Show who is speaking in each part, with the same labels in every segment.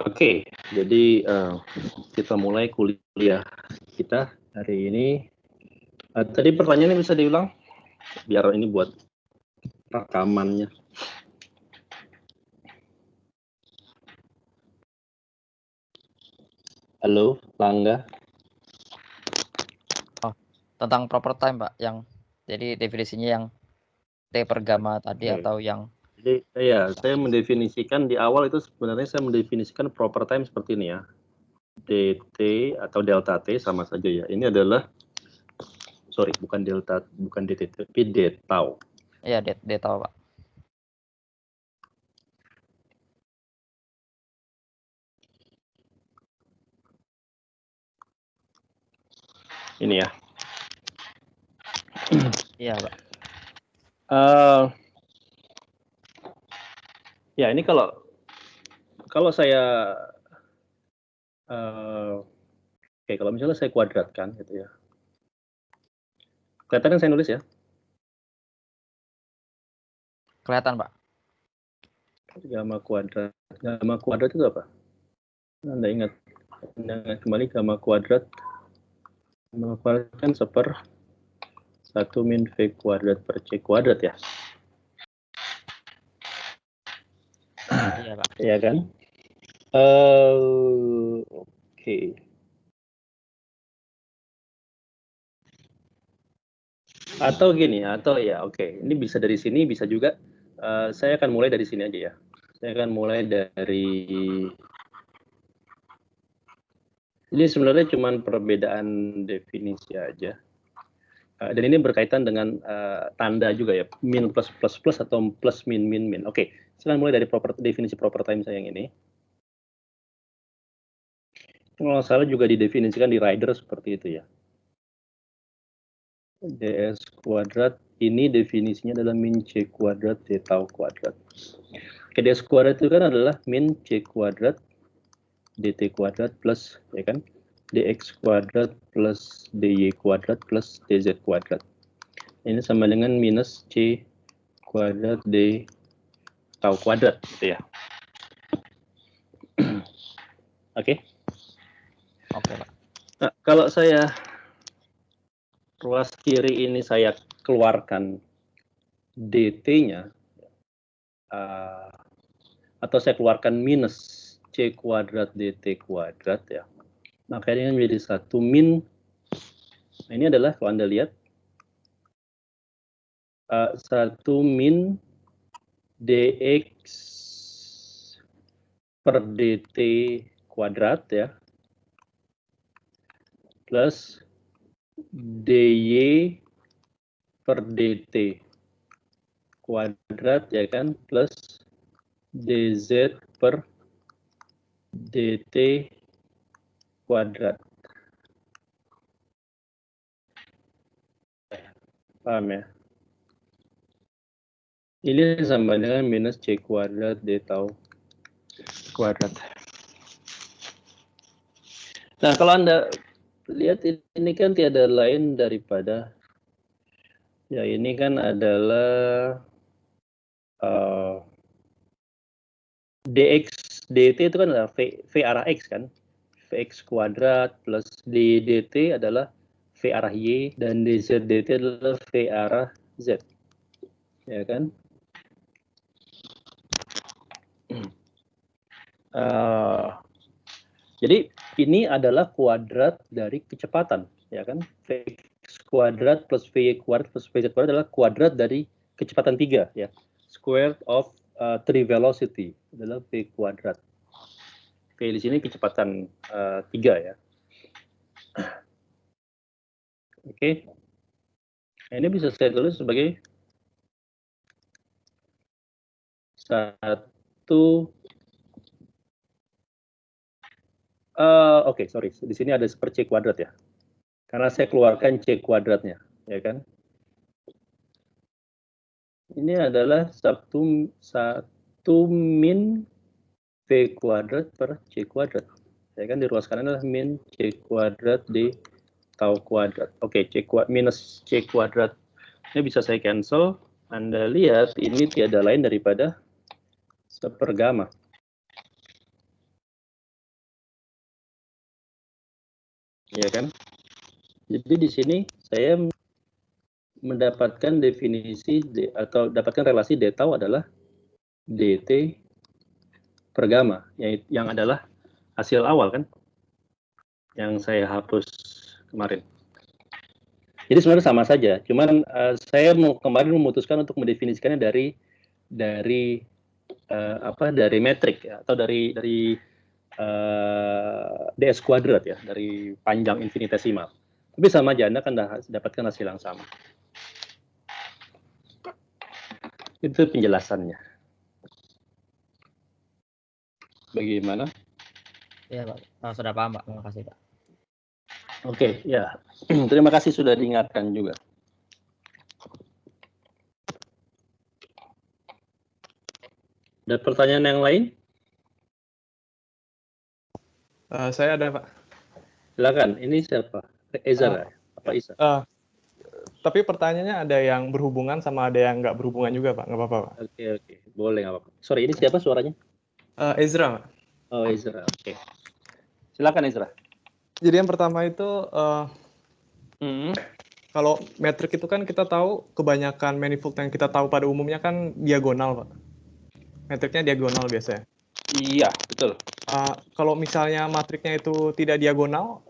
Speaker 1: Oke, jadi kita mulai kuliah kita hari ini. Tadi pertanyaannya bisa diulang, biar ini buat rekamannya. Halo, Langga.
Speaker 2: Oh, tentang proper time, Pak, yang jadi definisinya yang T per gamma tadi atau yang
Speaker 1: Jadi saya mendefinisikan di awal itu sebenarnya saya mendefinisikan proper time seperti ini ya. dt atau delta t sama saja ya. Ini adalah bukan delta, bukan dt, tapi d tau.
Speaker 2: ya D tahu, Pak.
Speaker 1: Ini ya.
Speaker 2: Iya, Pak.
Speaker 1: Ya ini kalau saya kalau misalnya saya kuadratkan gitu ya. Kelihatan kan saya nulis ya?
Speaker 2: Kelihatan, Pak.
Speaker 1: Gamma kuadrat itu apa? Anda ingat kembali gamma kuadrat kan 1 min V kuadrat per C kuadrat ya?
Speaker 2: Iya, Pak.
Speaker 1: Iya kan? Oke. Atau gini, ini bisa dari sini, bisa juga. Saya akan mulai dari sini aja ya. Saya akan mulai dari. Ini sebenarnya cuma perbedaan definisi aja. Dan ini berkaitan dengan tanda juga ya, min plus plus plus atau plus min min min. Oke, silakan mulai dari definisi proper time saya yang ini. Kalau salah juga didefinisikan di rider seperti itu ya. ds kuadrat ini definisinya adalah min c kuadrat d tau kuadrat. Oke, ds kuadrat itu kan adalah min c kuadrat dt kuadrat plus ya kan dx kuadrat plus dy kuadrat plus dz kuadrat. Ini sama dengan minus c kuadrat d tau kuadrat gitu ya. Oke.
Speaker 2: Oke, Pak.
Speaker 1: Nah, kalau saya ruas kiri ini saya keluarkan dt-nya atau saya keluarkan minus c kuadrat dt kuadrat ya, maka ini menjadi 1 min. Nah, ini adalah kalau Anda lihat 1 min dx per dt kuadrat ya, plus dy per dt kuadrat ya kan, plus dz per dt kuadrat. Paham ya? Ini sama dengan minus c kuadrat d tau kuadrat. Nah, kalau Anda lihat ini kan tiada lain daripada ya ini kan adalah dx dt itu kan adalah v arah x kan, vx kuadrat plus dt adalah v arah y dan dz dt adalah v arah z, ya kan? Jadi ini adalah kuadrat dari kecepatan, ya kan? Vx kuadrat plus vy kuadrat plus vz kuadrat adalah kuadrat dari kecepatan 3 ya. Square of 3 velocity adalah v kuadrat. V di sini kecepatan 3 ya. Oke. Nah, ini bisa saya tulis sebagai 1 sorry, di sini ada per c kuadrat ya. Karena saya keluarkan c kuadratnya, ya kan? Ini adalah 1 min v kuadrat per c kuadrat. Ya kan, di ruas kanan adalah min c kuadrat d tau kuadrat. Oke, minus c kuadrat. Ini bisa saya cancel. Anda lihat ini tiada lain daripada 1/gamma. ya kan? Jadi di sini saya mendapatkan definisi atau dapatkan relasi d tau adalah dt per gamma, yang adalah hasil awal kan, yang saya hapus kemarin. Jadi sebenarnya sama saja, cuman saya kemarin memutuskan untuk mendefinisikannya dari metrik ya, atau dari ds kuadrat ya, dari panjang infinitesimal. Tapi sama aja, Anda akan dapatkan hasil yang sama. Itu penjelasannya. Bagaimana?
Speaker 2: Ya, Pak. Sudah paham, Pak. Terima kasih, Pak.
Speaker 1: Oke, ya. Terima kasih sudah diingatkan juga. Ada pertanyaan yang lain?
Speaker 3: Saya ada, Pak.
Speaker 1: Silakan. Ini siapa? Ezra, apa Isa?
Speaker 3: Tapi pertanyaannya ada yang berhubungan sama ada yang nggak berhubungan juga, Pak. Nggak apa-apa, Pak.
Speaker 1: Oke. Boleh, nggak apa-apa. Sorry, ini siapa suaranya?
Speaker 3: Ezra, Pak.
Speaker 1: Oh, Ezra. Oke. Silakan, Ezra.
Speaker 3: Jadi yang pertama itu, kalau metrik itu kan kita tahu kebanyakan manifold yang kita tahu pada umumnya kan diagonal, Pak. Metriknya diagonal biasanya.
Speaker 1: Iya, betul.
Speaker 3: Kalau misalnya matriknya itu tidak diagonal,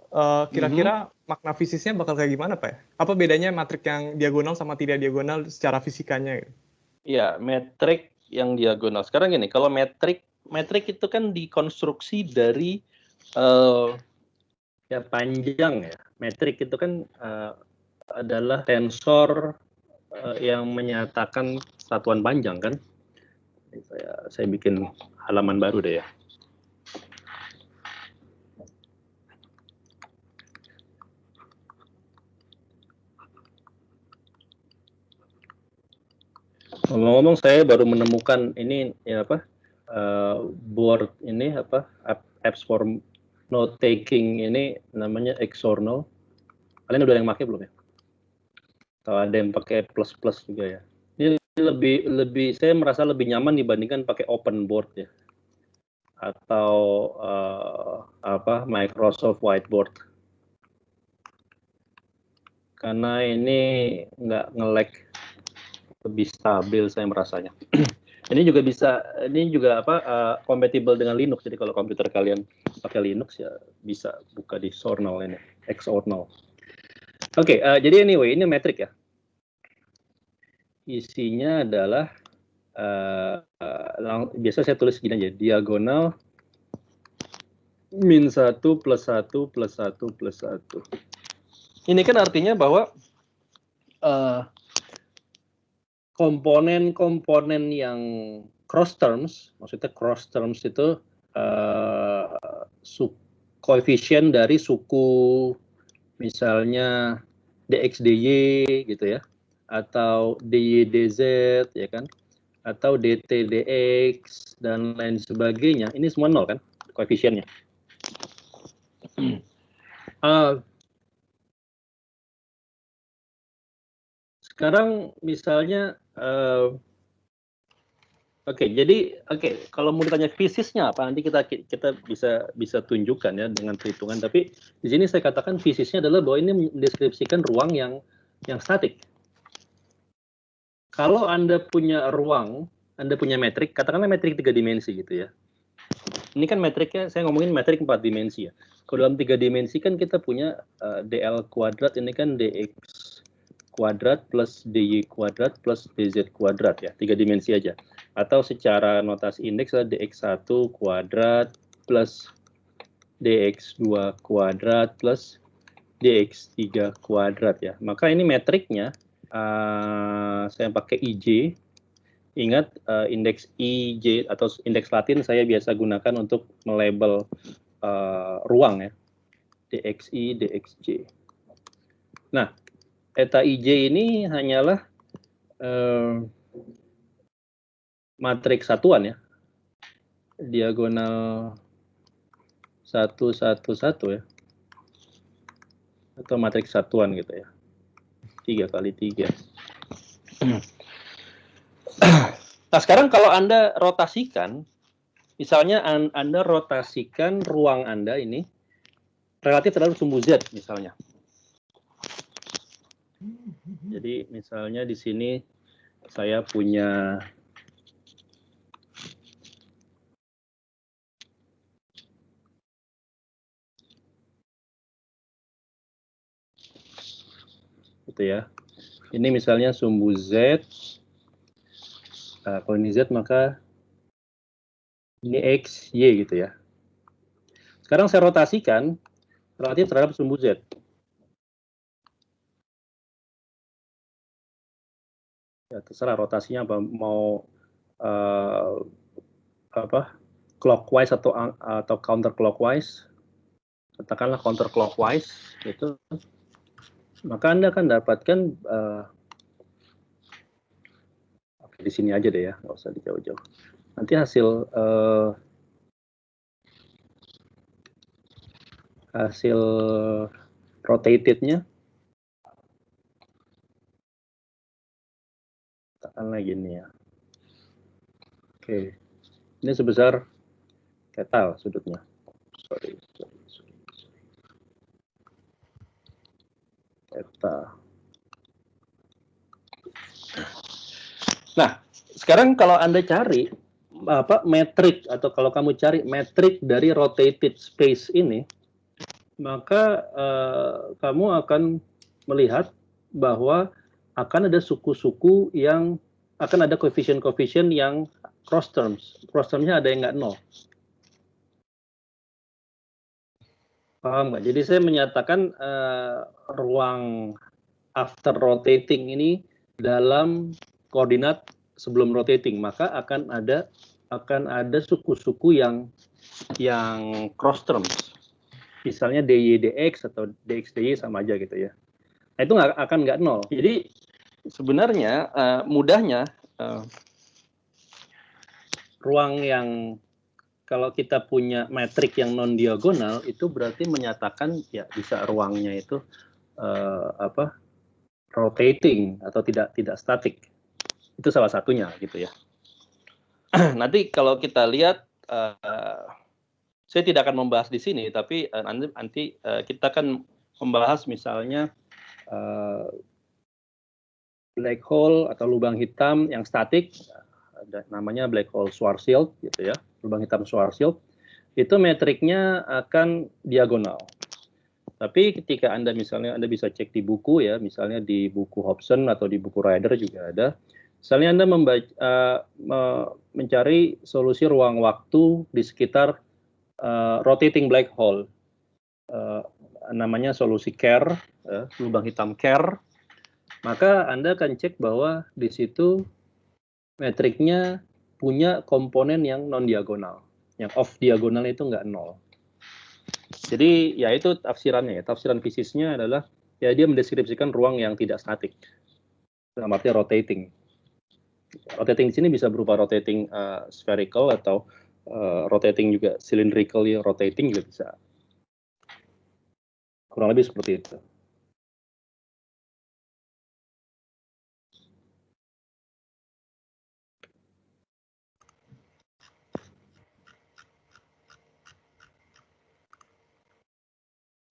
Speaker 3: kira-kira makna fisisnya bakal kayak gimana, Pak? Apa bedanya matrik yang diagonal sama tidak diagonal secara fisikanya? Gitu?
Speaker 1: Iya, metrik yang diagonal. Sekarang gini, kalau metrik itu kan dikonstruksi dari ya panjang ya. Metrik itu kan adalah tensor yang menyatakan satuan panjang kan. Saya bikin halaman baru deh ya. Ngomong-ngomong, saya baru menemukan ini ya board ini apps for note taking ini namanya Exorno. Kalian udah yang pakai belum ya? Atau ada yang pakai plus juga ya? Ini lebih saya merasa lebih nyaman dibandingkan pakai open board ya, atau Microsoft Whiteboard, karena ini nggak nge-lag, lebih stabil saya merasanya. Ini juga compatible dengan Linux. Jadi kalau komputer kalian pakai Linux ya bisa buka di Xornal ini, Xornal. Oke, jadi anyway, ini metrik ya. Isinya adalah biasa saya tulis gini aja, diagonal min 1 plus 1 plus 1 plus 1. Ini kan artinya bahwa komponen-komponen yang cross terms, maksudnya cross terms itu koefisien dari suku misalnya dx dy gitu ya, atau dy dz ya kan, atau dt dx dan lain sebagainya, ini semua nol kan koefisiennya. Sekarang misalnya kalau mau ditanya fisisnya apa, nanti kita bisa tunjukkan ya dengan perhitungan. Tapi di sini saya katakan fisisnya adalah bahwa ini mendeskripsikan ruang yang statik. Kalau Anda punya ruang, Anda punya metrik, katakanlah metrik 3 dimensi gitu ya. Ini kan metriknya, saya ngomongin metrik 4 dimensi ya. Kalau dalam 3 dimensi kan kita punya dl kuadrat, ini kan dx kuadrat plus dy kuadrat plus dz kuadrat ya, 3 dimensi aja. Atau secara notasi indeks adalah dx1 kuadrat plus dx2 kuadrat plus dx3 kuadrat ya. Maka ini metriknya saya pakai ij. Ingat indeks ij atau indeks latin saya biasa gunakan untuk melabel ruang ya, dxi, dxj. Nah, eta ij ini hanyalah matriks satuan ya, diagonal 1, 1, 1 ya, atau matriks satuan gitu ya, 3 kali 3. Nah sekarang kalau Anda rotasikan, misalnya Anda rotasikan ruang Anda ini relatif terhadap sumbu Z misalnya. Jadi misalnya di sini saya punya gitu ya. Ini misalnya sumbu Z. Nah, kalau ini Z maka ini X, Y gitu ya. Sekarang saya rotasikan relatif terhadap sumbu Z. Ya, terserah rotasinya apa, mau clockwise atau counterclockwise. Katakanlah counterclockwise itu, maka Anda akan dapatkan di sini aja deh ya, nggak usah di jauh-jauh. Nanti hasil rotated-nya katakanlah gini ya. Oke, ini sebesar ketal sudutnya. Sorry. Eta. Nah, sekarang kalau Anda cari metrik, atau kalau kamu cari metrik dari rotated space ini, maka kamu akan melihat bahwa akan ada suku-suku yang akan ada koefisien-koefisien yang cross terms. Cross termnya ada yang nggak nol. Paham nggak? Jadi saya menyatakan ruang after rotating ini dalam koordinat sebelum rotating, maka akan ada suku-suku yang cross terms. Misalnya dy dx atau dx dy sama aja gitu ya. Nah, itu akan nggak nol. Jadi sebenarnya mudahnya ruang yang kalau kita punya metrik yang non diagonal itu berarti menyatakan ya bisa ruangnya itu rotating atau tidak statik. Itu salah satunya gitu ya. Nanti kalau kita lihat, saya tidak akan membahas di sini, tapi nanti kita akan membahas misalnya black hole atau lubang hitam yang statik, namanya black hole Schwarzschild gitu ya, lubang hitam Schwarzschild. Itu metriknya akan diagonal. Tapi ketika Anda bisa cek di buku ya, misalnya di buku Hobson atau di buku Ryder juga ada. Misalnya Anda mencari solusi ruang waktu di sekitar rotating black hole, namanya solusi Kerr, lubang hitam Kerr, maka Anda akan cek bahwa di situ metriknya punya komponen yang non diagonal, yang off diagonal itu nggak nol. Jadi ya itu tafsirannya ya. Tafsiran fisisnya adalah ya dia mendeskripsikan ruang yang tidak statik. Dalam arti rotating. Rotating di sini bisa berupa rotating spherical atau rotating juga cylindrical ya, rotating juga bisa. Kurang lebih seperti itu.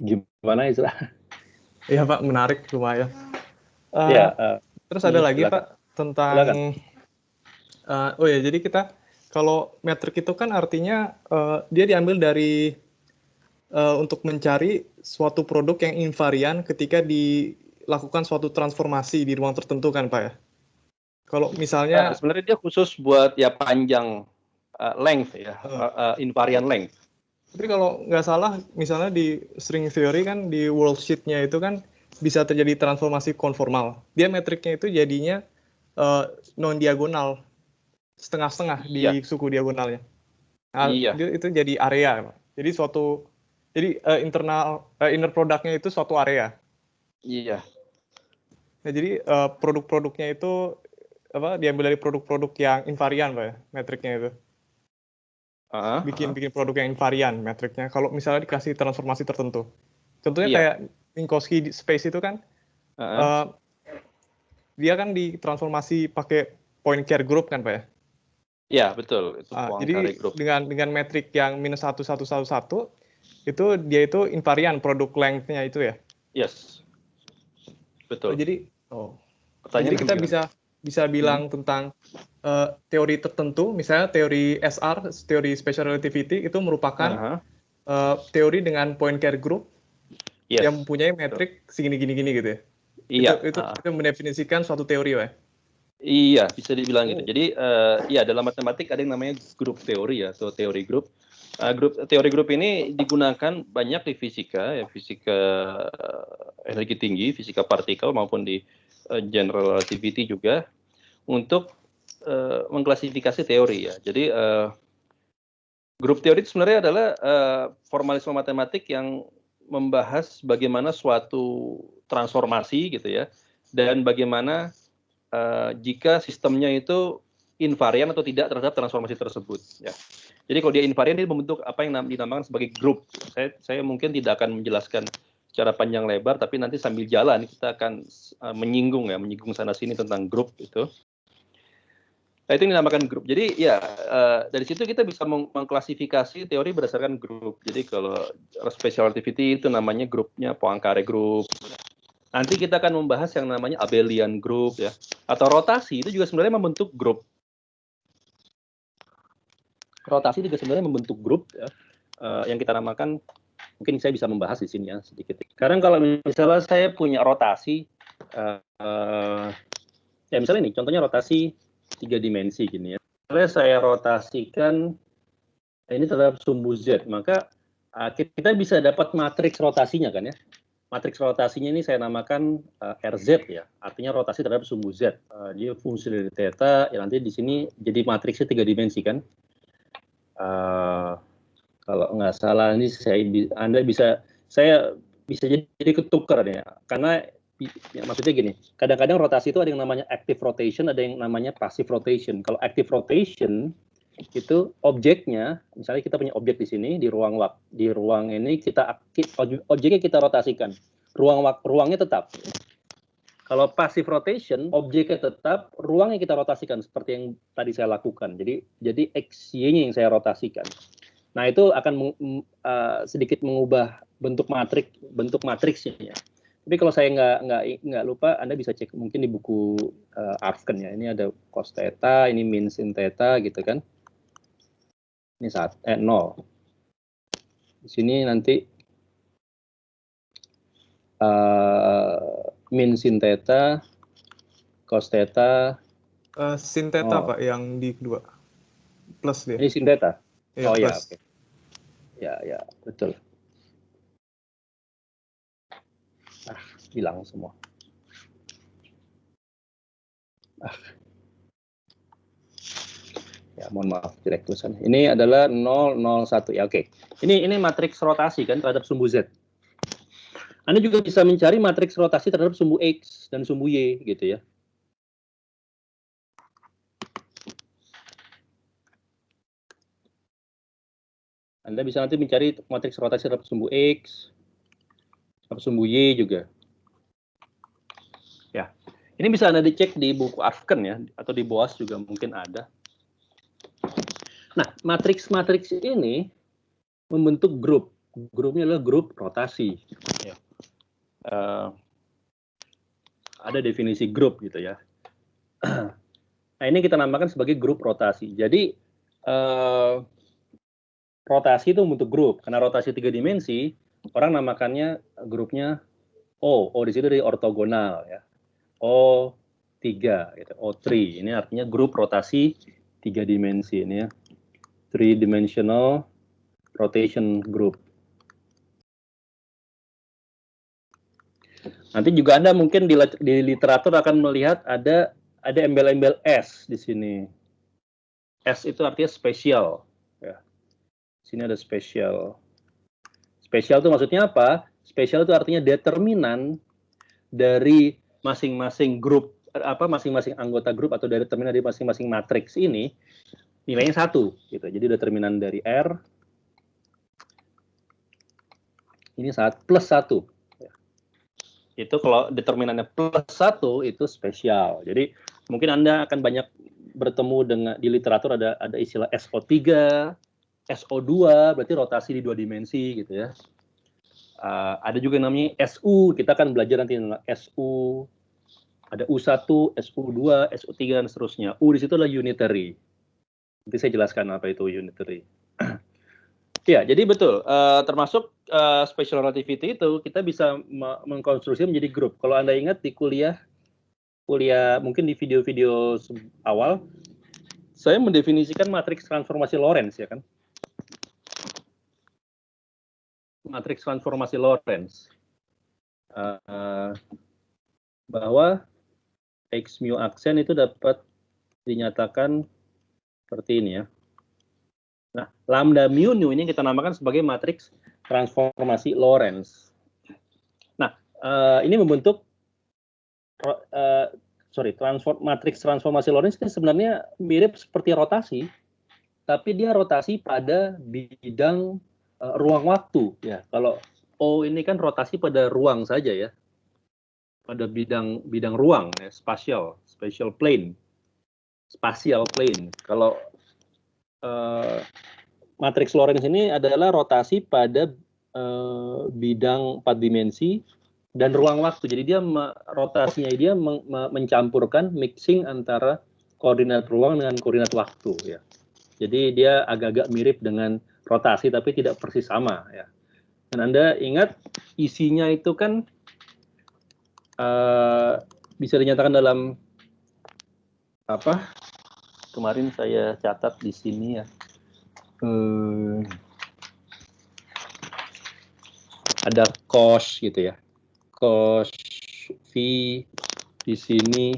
Speaker 1: Gimana Isra?
Speaker 3: Iya Pak, menarik lumayan. Terus ada lagi silakan. Pak tentang oh ya, jadi kita kalau metrik itu kan artinya dia diambil dari untuk mencari suatu produk yang invarian ketika dilakukan suatu transformasi di ruang tertentu kan Pak ya. Kalau misalnya
Speaker 1: sebenarnya dia khusus buat ya panjang length ya, invariant length.
Speaker 3: Tapi kalau nggak salah, misalnya di string theory kan di worldsheet-nya itu kan bisa terjadi transformasi konformal. Dia metriknya itu jadinya non-diagonal, setengah-setengah di suku diagonalnya. Nah, itu jadi area. Jadi inner product-nya itu suatu area.
Speaker 1: Iya.
Speaker 3: Nah, jadi produk-produknya itu diambil dari produk-produk yang invarian, Pak ya, metriknya itu. Bikin produk yang invarian metriknya kalau misalnya dikasih transformasi tertentu. Contohnya kayak Minkowski space itu kan dia kan ditransformasi pakai Poincare group kan Pak ya?
Speaker 1: Iya betul itu
Speaker 3: jadi group. dengan metrik yang -1111 itu dia itu invarian produk length-nya itu ya?
Speaker 1: Yes. Betul.
Speaker 3: Jadi kita bisa bilang tentang teori tertentu, misalnya teori SR, teori special relativity itu merupakan teori dengan point care group yang mempunyai metrik segini-gini gitu ya?
Speaker 1: Iya.
Speaker 3: Itu mendefinisikan suatu teori ya?
Speaker 1: Iya, bisa dibilang gitu. Jadi ya dalam matematik ada yang namanya grup teori ya, atau teori grup. Teori grup ini digunakan banyak di fisika, ya fisika energi tinggi, fisika partikel maupun di general relativity juga untuk mengklasifikasi teori ya. Jadi grup teori itu sebenarnya adalah formalisme matematik yang membahas bagaimana suatu transformasi gitu ya, dan bagaimana jika sistemnya itu invarian atau tidak terhadap transformasi tersebut ya. Jadi kalau dia invarian, dia membentuk apa yang dinamakan sebagai grup. Saya mungkin tidak akan menjelaskan secara panjang lebar, tapi nanti sambil jalan kita akan menyinggung sana sini tentang grup itu. Nah, itu dinamakan grup. Jadi ya dari situ kita bisa mengklasifikasi teori berdasarkan grup. Jadi kalau special relativity itu namanya grupnya Poincare group. Nanti kita akan membahas yang namanya abelian group ya, atau rotasi itu juga sebenarnya membentuk grup. Rotasi juga sebenarnya membentuk grup ya, yang kita namakan, mungkin saya bisa membahas di sini ya sedikit. Sekarang kalau misalnya saya punya rotasi, ya misalnya ini contohnya rotasi 3 dimensi gini ya. Kalau saya rotasikan ini terhadap sumbu Z, maka kita bisa dapat matriks rotasinya kan ya. Matriks rotasinya ini saya namakan RZ ya, artinya rotasi terhadap sumbu Z. Dia fungsi dari theta, ya nanti di sini jadi matriksnya 3 dimensi kan. Kalau nggak salah ini saya bisa jadi ketukar ya, karena ya, maksudnya gini, kadang-kadang rotasi itu ada yang namanya active rotation, ada yang namanya passive rotation. Kalau active rotation itu objeknya, misalnya kita punya objek di sini di ruang ini objeknya kita rotasikan, ruangnya tetap. Kalau passive rotation, objeknya tetap, ruangnya kita rotasikan seperti yang tadi saya lakukan. Jadi XY-nya yang saya rotasikan. Nah, itu akan sedikit mengubah bentuk matriksnya ya. Tapi kalau saya nggak lupa, Anda bisa cek mungkin di buku Arfken ya. Ini ada cos theta, ini min sin theta gitu kan. Ini 0. Di sini nanti min sin theta, cos theta.
Speaker 3: Sin theta Pak yang di kedua. Plus dia.
Speaker 1: Ini sin theta.
Speaker 3: Ya,
Speaker 1: oh
Speaker 3: plus.
Speaker 1: ya, oke. Ya, betul. Hilang semua. Ya, mohon maaf jelek tulisan. Ini adalah 001 ya, oke. Ini matriks rotasi kan terhadap sumbu Z. Anda juga bisa mencari matriks rotasi terhadap sumbu X dan sumbu Y gitu ya. Anda bisa nanti mencari matriks rotasi terhadap sumbu X, terhadap sumbu Y juga. Ya, ini bisa Anda dicek di buku Arfken ya, atau di BOAS juga mungkin ada. Nah, matriks-matriks ini membentuk grup. Grupnya adalah grup rotasi. Ya. Ada definisi grup gitu ya. Nah, ini kita namakan sebagai grup rotasi. Jadi rotasi itu membentuk grup. Karena rotasi 3 dimensi, orang namakannya grupnya O. O di situ dari ortogonal ya. O3 gitu. O3. Ini artinya grup rotasi 3 dimensi ini ya. 3-dimensional rotation group. Nanti juga Anda mungkin di literatur akan melihat ada embel-embel S di sini. S itu artinya spesial. Ya. Sini ada spesial. Spesial itu maksudnya apa? Spesial itu artinya determinan dari masing-masing grup, masing-masing anggota grup atau determinan dari masing-masing matriks ini nilainya 1. Gitu. Jadi determinan dari R ini plus 1. Itu kalau determinannya plus 1 itu spesial. Jadi mungkin Anda akan banyak bertemu dengan di literatur ada istilah SO3, SO2 berarti rotasi di 2 dimensi gitu ya. Ada juga yang namanya SU, kita akan belajar nanti tentang SU. Ada U1, SU2, SU3 dan seterusnya. U di situ adalah unitary. Nanti saya jelaskan apa itu unitary. Ya, jadi betul. Termasuk special relativity itu kita bisa mengkonstruksi menjadi grup. Kalau Anda ingat di kuliah mungkin di video-video awal, saya mendefinisikan matriks transformasi Lorentz ya kan. Matriks transformasi Lorentz bahwa X mu aksen itu dapat dinyatakan seperti ini ya. Nah, lambda mu nu ini kita namakan sebagai matriks transformasi Lorentz. Nah, ini membentuk matriks transformasi Lorentz ini sebenarnya mirip seperti rotasi, tapi dia rotasi pada bidang ruang waktu ya. Kalau O ini kan rotasi pada ruang saja ya, pada bidang ruang ya, spatial plane. Kalau matriks Lorentz ini adalah rotasi pada bidang 4 dimensi dan ruang waktu. Jadi dia rotasinya dia mencampurkan mixing antara koordinat ruang dengan koordinat waktu ya. Jadi dia agak-agak mirip dengan rotasi tapi tidak persis sama ya. Dan Anda ingat isinya itu kan bisa dinyatakan dalam apa? Kemarin saya catat di sini ya. Ada cos gitu ya. Cos V di sini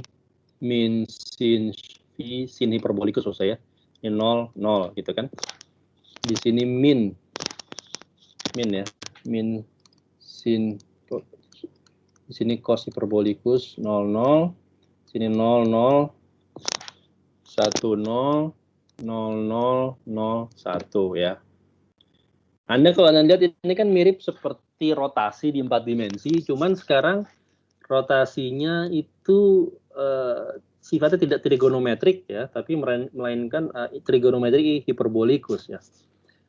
Speaker 1: min sin V sin hiperbolikus maksud saya. Ini 0 gitu kan. Di sini min ya, min sin, di sini cos hiperbolikus 0 sini 0 1 0 0 0 0 1 ya. Kalau Anda lihat ini kan mirip seperti rotasi di 4 dimensi, cuman sekarang rotasinya itu sifatnya tidak trigonometrik ya, tapi melainkan trigonometrik hiperbolikus ya.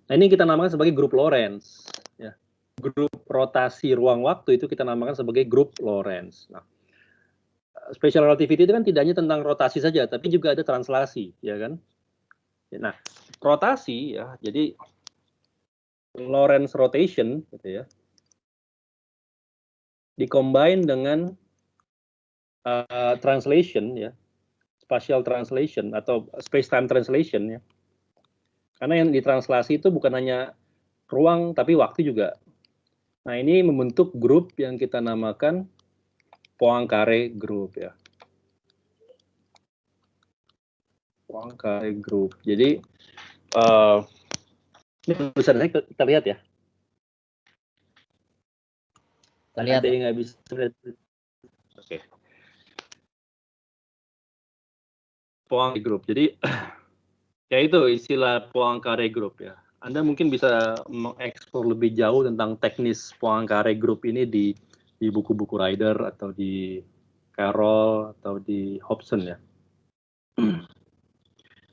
Speaker 1: Nah, ini kita namakan sebagai grup Lorentz ya. Grup rotasi ruang waktu itu kita namakan sebagai grup Lorentz. Nah, special relativity itu kan tidak hanya tentang rotasi saja, tapi juga ada translasi ya kan. Nah, rotasi ya, jadi Lorentz rotation gitu ya, dikombin dengan translation ya, spatial translation atau space-time translation ya. Karena yang ditranslasi itu bukan hanya ruang tapi waktu juga. Nah, ini membentuk grup yang kita namakan Poincare group ya. Poincare group. Jadi ini tulisannya kita lihat ya.
Speaker 2: Kita lihat.
Speaker 1: Ada yang nggak bisa lihat. Oke. Poincare group. Jadi ya itu istilah Poincare group ya. Anda mungkin bisa mengeksplor lebih jauh tentang teknis Poincare group ini di buku-buku Ryder atau di Carroll atau di Hobson ya.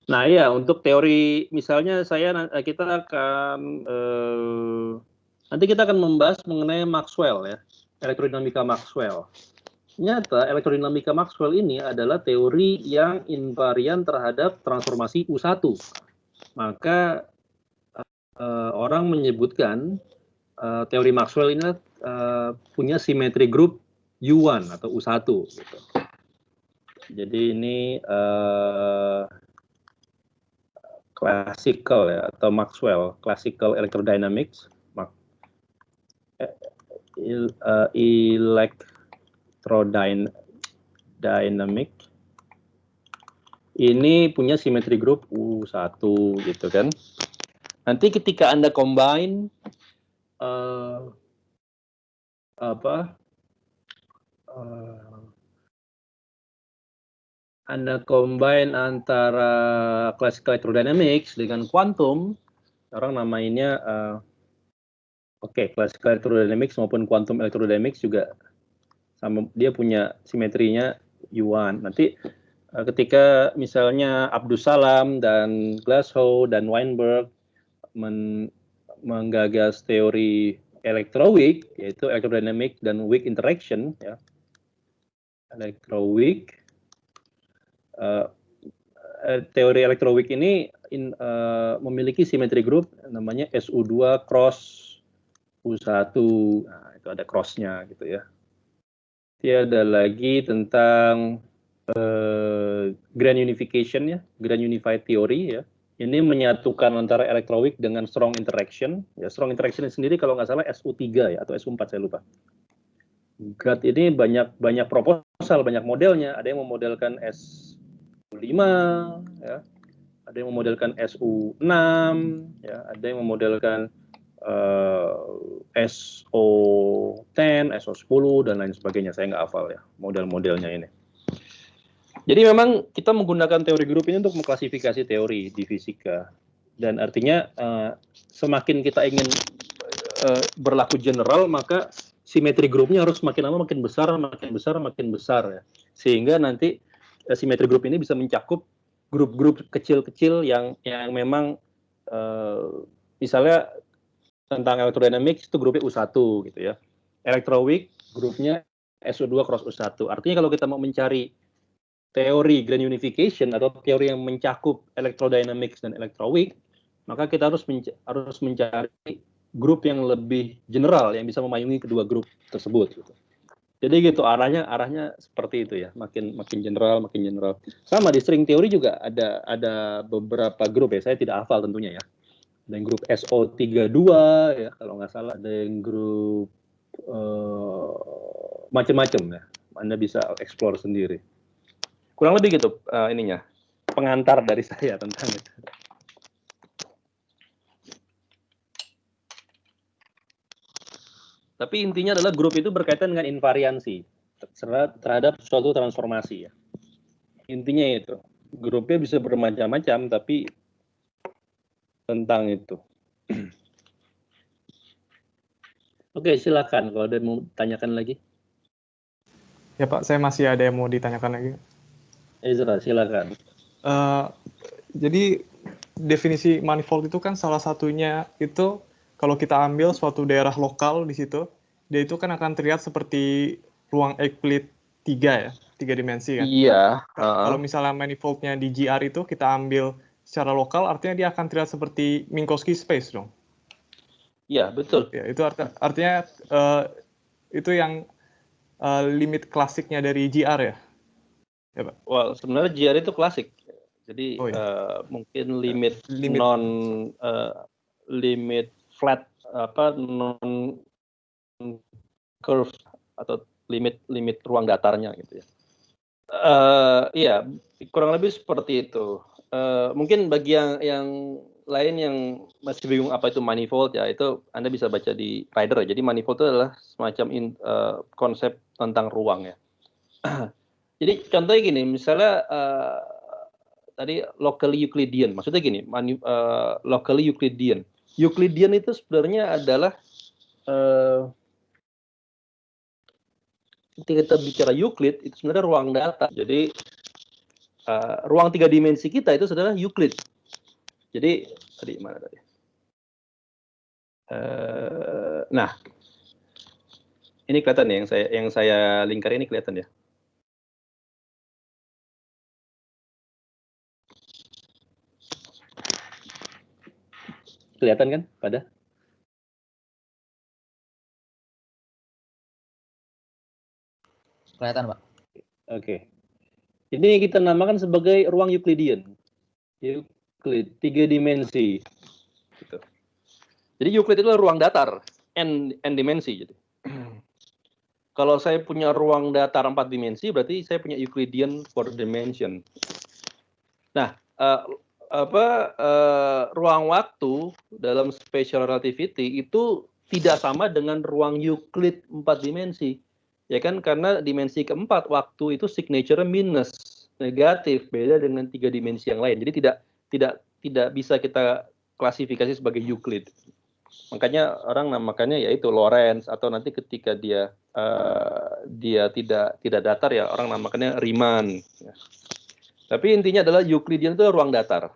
Speaker 1: Nah ya, untuk teori misalnya kita akan nanti kita akan membahas mengenai Maxwell ya, elektrodinamika Maxwell. Ternyata elektrodinamika Maxwell ini adalah teori yang invarian terhadap transformasi U1. Maka orang menyebutkan teori Maxwell ini punya simetri grup U1 atau U1 gitu. Jadi ini classical ya, atau Maxwell, classical electrodynamics, electrodynamic. Ini punya simetri grup U1 gitu kan. Nanti ketika Anda combine Anda combine antara classical electrodynamics dengan quantum, orang namainnya classical electrodynamics maupun quantum electrodynamics juga sama, dia punya simetrinya U1. Nanti ketika misalnya Abdus Salam dan Glashow dan Weinberg menggagas teori electroweak, yaitu electrodynamic dan weak interaction, ya. Electroweak, teori electroweak ini memiliki simetri group namanya SU2 cross U1. Nah, itu ada cross-nya gitu ya. Ada lagi tentang grand unification, ya, grand unified theory, ya. Ini menyatukan antara electroweak dengan strong interaction. Ya, strong interaction sendiri kalau nggak salah SU3 ya, atau SU4 saya lupa. GRAD ini banyak proposal, banyak modelnya. Ada yang memodelkan SU5, ya. Ada yang memodelkan SU6, ya. Ada yang memodelkan SO10, SO10 dan lain sebagainya. Saya nggak hafal ya model-modelnya ini. Jadi memang kita menggunakan teori grup ini untuk mengklasifikasi teori di fisika. Dan artinya semakin kita ingin berlaku general, maka simetri grupnya harus makin lama makin besar, makin besar ya. Sehingga nanti simetri grup ini bisa mencakup grup-grup kecil-kecil yang memang misalnya tentang electrodynamics itu grupnya U1 gitu ya. Electroweak grupnya SO2 cross U1. Artinya kalau kita mau mencari teori grand unification atau teori yang mencakup electrodynamics dan electroweak, maka kita harus mencari grup yang lebih general yang bisa memayungi kedua grup tersebut gitu. Jadi gitu arahnya seperti itu ya, makin general. Sama di string teori juga ada beberapa grup ya, saya tidak hafal tentunya ya. Ada yang grup SO32 ya kalau nggak salah, ada yang grup macam-macam ya. Anda bisa explore sendiri. Kurang lebih gitu ininya, pengantar dari saya tentang itu. Tapi intinya adalah grup itu berkaitan dengan invariansi terhadap suatu transformasi ya. Intinya itu, grupnya bisa bermacam-macam tapi tentang itu. Oke, silakan kalau ada yang mau tanyakan lagi.
Speaker 3: Ya Pak, saya masih ada yang mau ditanyakan lagi.
Speaker 1: Ezra, silakan.
Speaker 3: Jadi definisi manifold itu kan salah satunya itu kalau kita ambil suatu daerah lokal di situ, dia itu kan akan terlihat seperti ruang Euclid 3 ya, 3 dimensi kan.
Speaker 1: Iya.
Speaker 3: Kalau misalnya manifoldnya di GR itu kita ambil secara lokal, artinya dia akan terlihat seperti Minkowski space dong.
Speaker 1: Iya, betul.
Speaker 3: Ya, itu artinya itu yang limit klasiknya dari GR ya? Ya, Pak.
Speaker 1: Well, sebenarnya GR itu klasik. Jadi mungkin limit limit flat non curve atau limit ruang datarnya gitu ya. Iya, kurang lebih seperti itu. Mungkin bagi yang lain yang masih bingung apa itu manifold ya, itu Anda bisa baca di Rider. Jadi manifold itu adalah semacam konsep tentang ruang ya. Jadi contohnya gini, misalnya tadi locally Euclidean, maksudnya gini, locally Euclidean. Euclidean itu sebenarnya adalah ketika kita bicara Euclid itu sebenarnya ruang data. Jadi ruang 3 dimensi kita itu adalah Euclid. Jadi tadi mana tadi? Nah, ini kelihatan ya yang saya lingkar ini kelihatan ya. Kelihatan kan pada?
Speaker 2: Kelihatan, Pak.
Speaker 1: Oke. Ini kita namakan sebagai ruang Euclidean. Euclid 3 dimensi. Gitu. Jadi Euclid itu ruang datar, n dimensi. Jadi. Kalau saya punya ruang datar 4 dimensi, berarti saya punya Euclidean 4 dimension. Nah, ruang waktu dalam special relativity itu tidak sama dengan ruang Euclid 4 dimensi. Ya kan, karena dimensi keempat waktu itu signature minus, negatif, beda dengan 3 dimensi yang lain. Jadi tidak bisa kita klasifikasi sebagai Euclid. Makanya orang namakannya yaitu Lorentz, atau nanti ketika dia tidak datar ya orang namakannya Riemann. Ya. Tapi intinya adalah Euclidean itu ruang datar.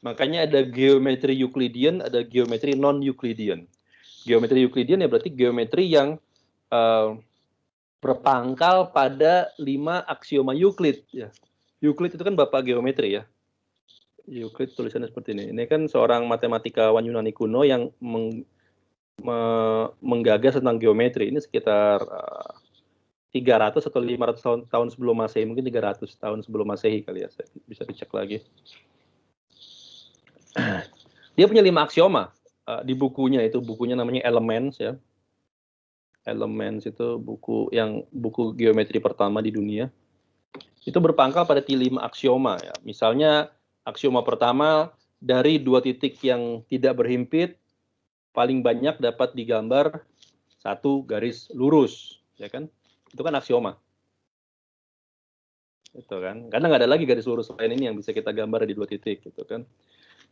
Speaker 1: Makanya ada geometri Euclidean, ada geometri non-Euclidean. Geometri Euclidean ya berarti geometri yang berpangkal pada 5 aksioma Euclid. Ya. Euclid itu kan bapak geometri ya. Euclid tulisannya seperti ini. Ini kan seorang matematikawan Yunani kuno yang menggagas tentang geometri. Ini sekitar 300 atau 500 tahun sebelum Masehi, mungkin 300 tahun sebelum Masehi kali ya. Saya bisa dicek lagi. Dia punya 5 aksioma di bukunya, itu bukunya namanya Elements ya. Elements itu buku geometri pertama di dunia. Itu berpangkal pada 5 aksioma ya. Misalnya aksioma pertama, dari 2 titik yang tidak berhimpit paling banyak dapat digambar 1 garis lurus, ya kan? Itu kan aksioma. Itu kan. Karena nggak ada lagi garis lurus lain ini yang bisa kita gambar di 2 titik gitu kan.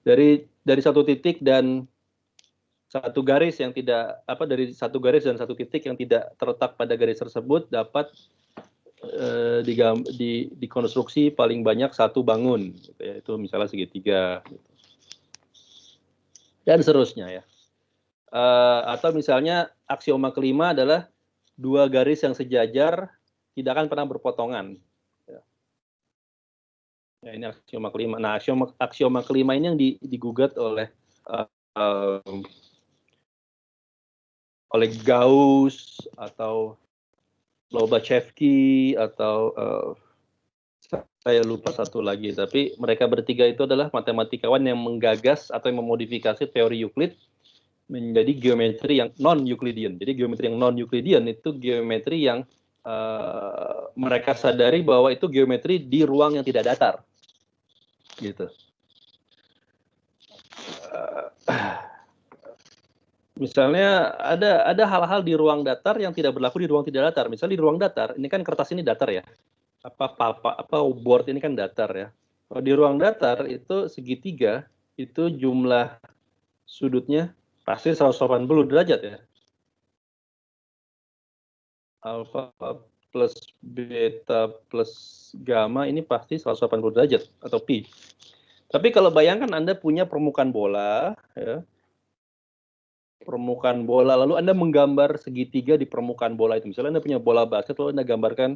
Speaker 1: Dari 1 titik dan 1 garis yang tidak dari 1 garis dan 1 titik yang tidak terletak pada garis tersebut dapat dikonstruksi paling banyak 1 bangun gitu ya. Itu misalnya segitiga gitu. Dan seterusnya ya. Atau misalnya aksioma kelima adalah 2 garis yang sejajar tidak akan pernah berpotongan. Ya, ini aksioma kelima. Nah, aksioma kelima ini yang digugat oleh Gauss atau Lobachevsky atau saya lupa satu lagi, tapi mereka bertiga itu adalah matematikawan yang menggagas atau yang memodifikasi teori Euclid menjadi geometri yang non-Euclidean. Jadi geometri yang non-Euclidean itu geometri yang mereka sadari bahwa itu geometri di ruang yang tidak datar. Gitu. Misalnya ada hal-hal di ruang datar yang tidak berlaku di ruang tidak datar. Misalnya di ruang datar, ini kan kertas ini datar ya. Board ini kan datar ya. Kalau di ruang datar itu segitiga itu jumlah sudutnya pasti 180 derajat ya. Alfa plus beta plus gamma ini pasti 180 derajat atau pi. Tapi kalau bayangkan Anda punya permukaan bola ya. Permukaan bola, lalu Anda menggambar segitiga di permukaan bola itu. Misalnya Anda punya bola basket, lalu Anda gambarkan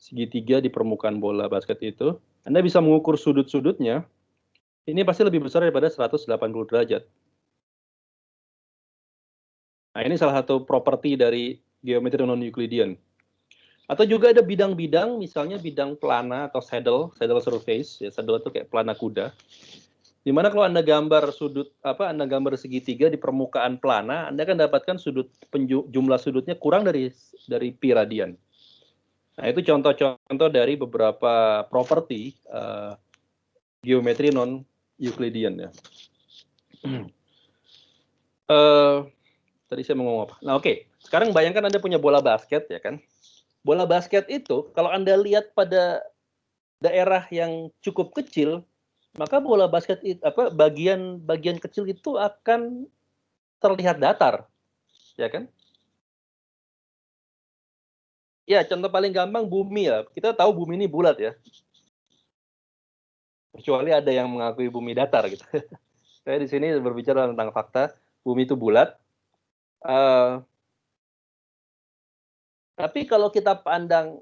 Speaker 1: segitiga di permukaan bola basket itu. Anda bisa mengukur sudut-sudutnya, ini pasti lebih besar daripada 180 derajat. Nah, ini salah satu properti dari geometri non-Euclidean. Atau juga ada bidang-bidang, misalnya bidang plana atau saddle surface, ya saddle itu kayak plana kuda. Dimana kalau Anda gambar Anda gambar segitiga di permukaan plana, Anda akan dapatkan jumlah sudutnya kurang dari pi radian. Nah, itu contoh-contoh dari beberapa properti geometri non-Euclidean ya. Tadi saya mau ngomong apa? Nah, oke. Sekarang bayangkan Anda punya bola basket ya kan. Bola basket itu kalau Anda lihat pada daerah yang cukup kecil, maka bola basket bagian kecil itu akan terlihat datar, ya kan? Ya, contoh paling gampang bumi ya. Kita tahu bumi ini bulat ya. Kecuali ada yang mengakui bumi datar gitu. Saya di sini berbicara tentang fakta, bumi itu bulat. Tapi kalau kita pandang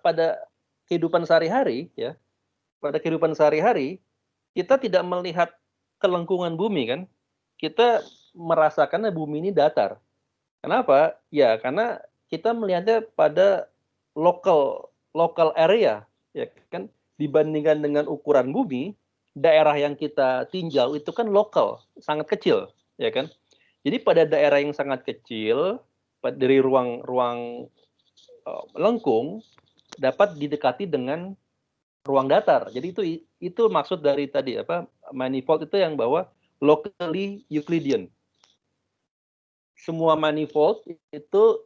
Speaker 1: pada kehidupan sehari-hari ya, pada kehidupan sehari-hari kita tidak melihat kelengkungan bumi kan, kita merasakannya bumi ini datar. Kenapa? Ya karena kita melihatnya pada local area, ya kan, dibandingkan dengan ukuran bumi, daerah yang kita tinjau itu kan lokal, sangat kecil, ya kan. Jadi pada daerah yang sangat kecil, dari ruang lengkung dapat didekati dengan ruang datar. Jadi itu maksud dari tadi manifold itu yang bahwa locally Euclidean. Semua manifold itu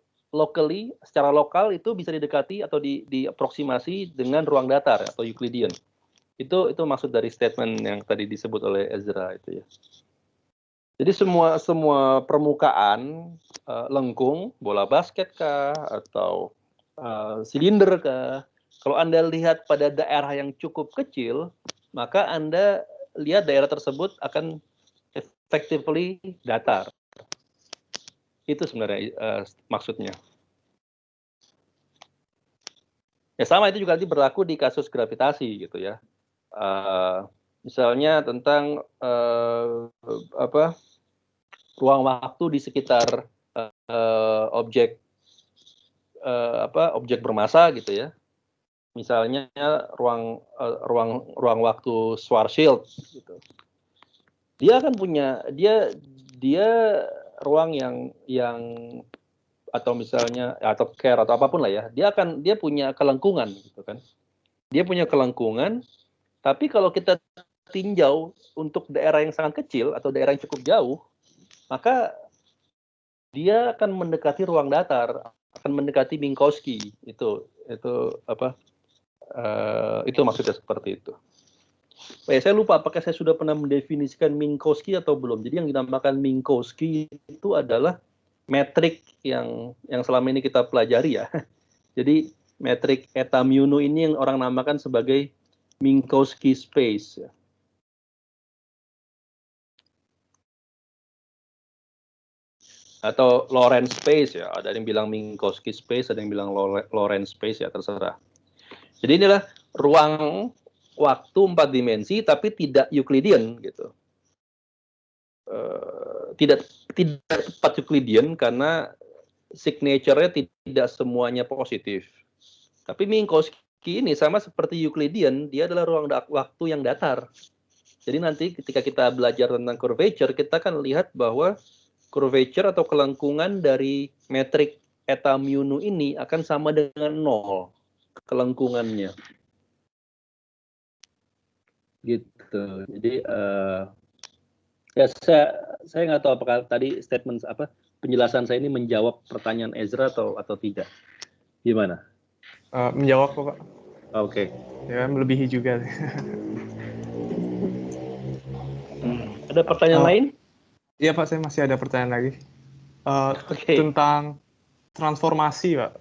Speaker 1: secara lokal itu bisa didekati atau diaproksimasi dengan ruang datar atau Euclidean. Itu maksud dari statement yang tadi disebut oleh Ezra itu ya. Jadi semua permukaan lengkung, bola basket kah atau silinder kah, kalau Anda lihat pada daerah yang cukup kecil, maka Anda lihat daerah tersebut akan effectively datar. Itu sebenarnya maksudnya. Ya sama, itu juga nanti berlaku di kasus gravitasi gitu ya. Misalnya tentang ruang waktu di sekitar objek objek bermassa gitu ya. Misalnya ruang waktu Schwarzschild gitu. Dia akan punya dia ruang yang atau misalnya atau Kerr atau apapun lah ya. Dia punya kelengkungan gitu kan. Dia punya kelengkungan, tapi kalau kita tinjau untuk daerah yang sangat kecil atau daerah yang cukup jauh, maka dia akan mendekati ruang datar, akan mendekati Minkowski. Itu maksudnya seperti itu. Saya lupa apakah saya sudah pernah mendefinisikan Minkowski atau belum. Jadi yang dinamakan Minkowski itu adalah metrik yang selama ini kita pelajari ya. Jadi metrik eta mu nu ini yang orang namakan sebagai Minkowski space. Ya. Atau Lorentz space ya. Ada yang bilang Minkowski space, ada yang bilang Lorentz space ya, terserah. Jadi inilah ruang waktu 4 dimensi tapi tidak Euclidean gitu. Tidak tepat Euclidean karena signature-nya tidak semuanya positif. Tapi Minkowski ini sama seperti Euclidean, dia adalah ruang waktu yang datar. Jadi nanti ketika kita belajar tentang curvature, kita akan lihat bahwa curvature atau kelengkungan dari metrik eta mu nu ini akan sama dengan 0 kelengkungannya. Gitu. Jadi ya saya nggak tahu apakah tadi statement penjelasan saya ini menjawab pertanyaan Ezra atau tidak. Gimana?
Speaker 3: Menjawab kok, Pak.
Speaker 1: Oke.
Speaker 3: Ya, melebihi juga.
Speaker 1: Ada pertanyaan lain?
Speaker 3: Iya Pak, saya masih ada pertanyaan lagi. Tentang transformasi, Pak.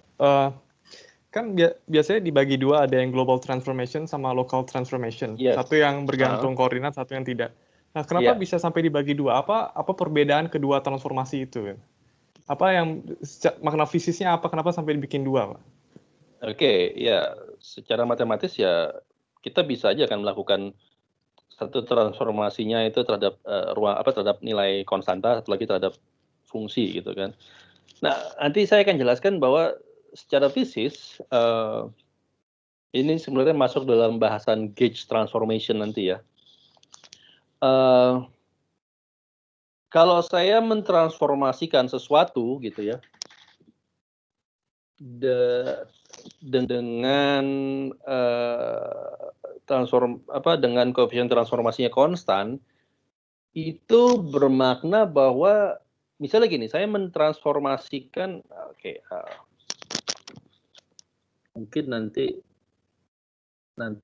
Speaker 3: Kan biasanya dibagi dua, ada yang global transformation sama local transformation. Yes. Satu yang bergantung koordinat, satu yang tidak. Nah, kenapa bisa sampai dibagi dua? Apa perbedaan kedua transformasi itu? Apa yang makna fisiknya apa? Kenapa sampai dibikin dua, Pak?
Speaker 1: Oke, ya secara matematis ya kita bisa aja kan melakukan satu transformasinya itu terhadap terhadap nilai konstanta, satu lagi terhadap fungsi gitu kan. Nah, nanti saya akan jelaskan bahwa secara fisis ini sebenarnya masuk dalam bahasan gauge transformation nanti ya. Kalau saya mentransformasikan sesuatu gitu ya, dengan dengan koefisien transformasinya konstan, itu bermakna bahwa misalnya gini, saya mentransformasikan, mungkin nanti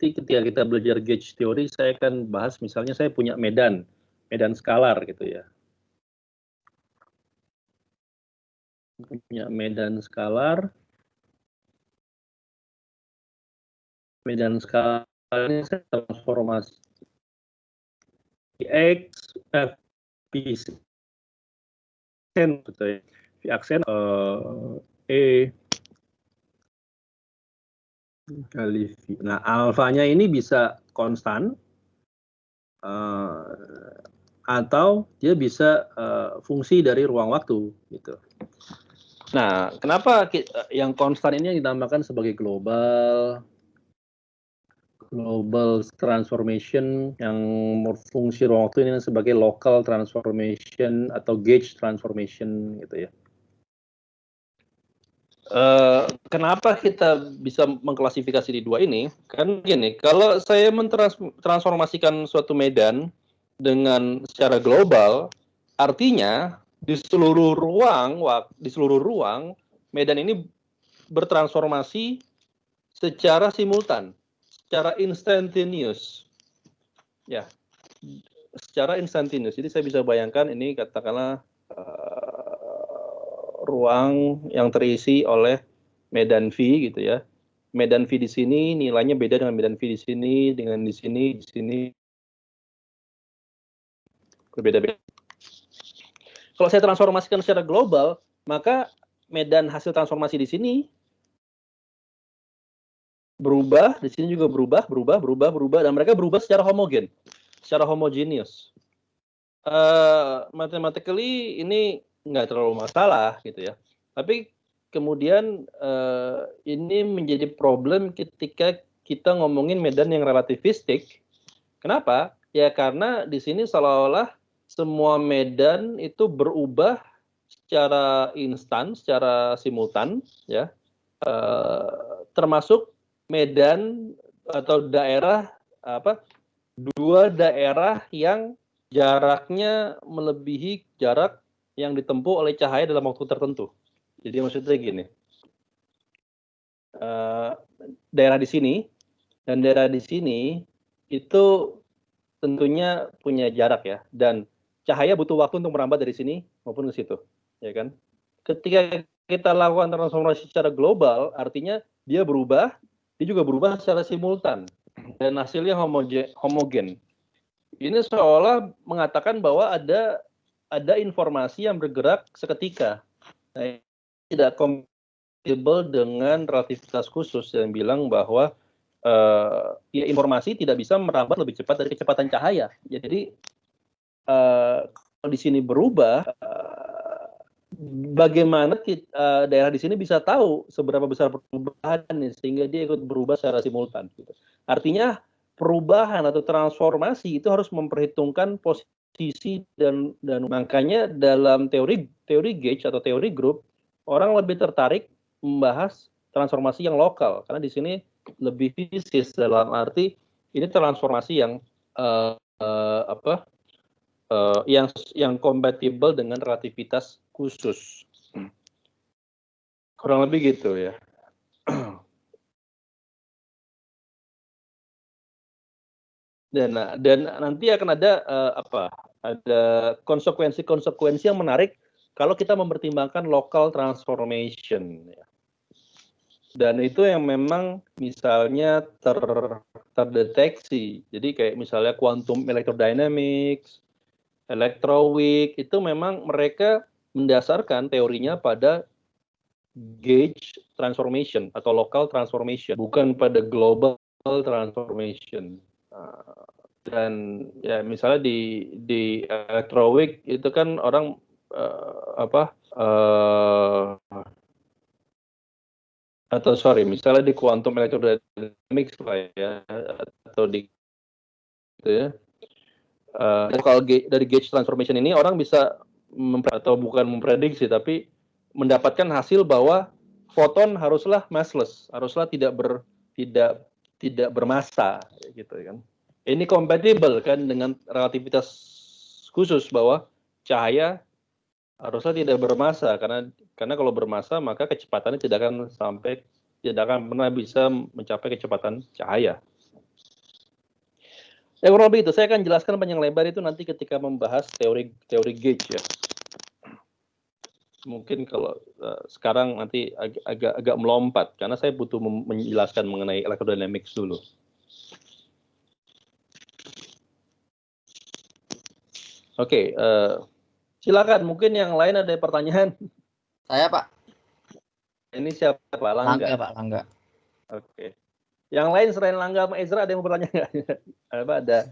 Speaker 1: ketika kita belajar gauge teori, saya akan bahas misalnya saya punya medan skalar gitu ya. Punya medan skalar ini saya transformasi X V aksen V aksen E kali V. Nah, alfanya ini bisa konstan atau dia bisa fungsi dari ruang waktu gitu. Nah, kenapa yang konstan ini dinamakan sebagai global transformation, yang fungsi ruang waktu ini sebagai local transformation atau gauge transformation gitu ya. Kenapa kita bisa mengklasifikasi di dua ini? Kan gini, kalau saya mentransformasikan suatu medan dengan secara global, artinya di seluruh ruang medan ini bertransformasi secara simultan, secara instantaneous. Ya. Secara instantaneous. Jadi saya bisa bayangkan ini katakanlah ruang yang terisi oleh medan V gitu ya. Medan V di sini nilainya beda dengan medan V di sini, dengan di sini, berbeda-beda. Kalau saya transformasikan secara global, maka medan hasil transformasi di sini berubah, di sini juga berubah, dan mereka berubah secara homogen, secara homogeneous. Mathematically ini nggak terlalu masalah gitu ya. Tapi kemudian ini menjadi problem ketika kita ngomongin medan yang relativistik. Kenapa? Ya karena di sini seolah-olah semua medan itu berubah secara instan, secara simultan, ya, termasuk medan atau daerah dua daerah yang jaraknya melebihi jarak yang ditempuh oleh cahaya dalam waktu tertentu. Jadi maksudnya gini, daerah di sini dan daerah di sini itu tentunya punya jarak ya, dan cahaya butuh waktu untuk merambat dari sini maupun ke situ, ya kan? Ketika kita lakukan transformasi secara global, artinya dia berubah, dia juga berubah secara simultan dan hasilnya homogen. Ini seolah mengatakan bahwa ada informasi yang bergerak seketika. Nah, tidak kompatibel dengan relativitas khusus yang bilang bahwa ya informasi tidak bisa merambat lebih cepat dari kecepatan cahaya. Jadi kalau di sini berubah, bagaimana daerah di sini bisa tahu seberapa besar perubahan sehingga dia ikut berubah secara simultan. Gitu. Artinya perubahan atau transformasi itu harus memperhitungkan posisi dan makanya dalam teori gauge atau teori grup orang lebih tertarik membahas transformasi yang lokal karena di sini lebih fisis dalam arti ini transformasi yang yang kompatibel dengan relativitas khusus. Kurang lebih gitu ya. Dan nanti akan ada ada konsekuensi yang menarik kalau kita mempertimbangkan local transformation. Dan itu yang memang misalnya terdeteksi. Jadi kayak misalnya quantum electrodynamics, electroweak, itu memang mereka mendasarkan teorinya pada gauge transformation atau local transformation, bukan pada global transformation. Dan ya misalnya di electroweak itu kan orang misalnya di quantum electrodynamics lah ya, atau di gitu ya. Kalau dari gauge transformation ini orang bisa atau bukan memprediksi tapi mendapatkan hasil bahwa foton haruslah massless, haruslah tidak bermassa gitu kan. Ini kompatibel kan dengan relativitas khusus bahwa cahaya harusnya tidak bermassa karena kalau bermassa maka kecepatannya tidak akan pernah bisa mencapai kecepatan cahaya. Ya kurang lebih itu. Saya akan jelaskan panjang lebar itu nanti ketika membahas teori gauge ya. Mungkin kalau sekarang nanti agak melompat karena saya butuh menjelaskan mengenai electrodynamics dulu. Oke, silakan. Mungkin yang lain ada pertanyaan.
Speaker 2: Saya Pak.
Speaker 1: Ini siapa Pak? Langga.
Speaker 2: Pak, Langga.
Speaker 1: Oke. Yang lain selain Langga sama Ezra ada yang mau bertanya nggak? Ada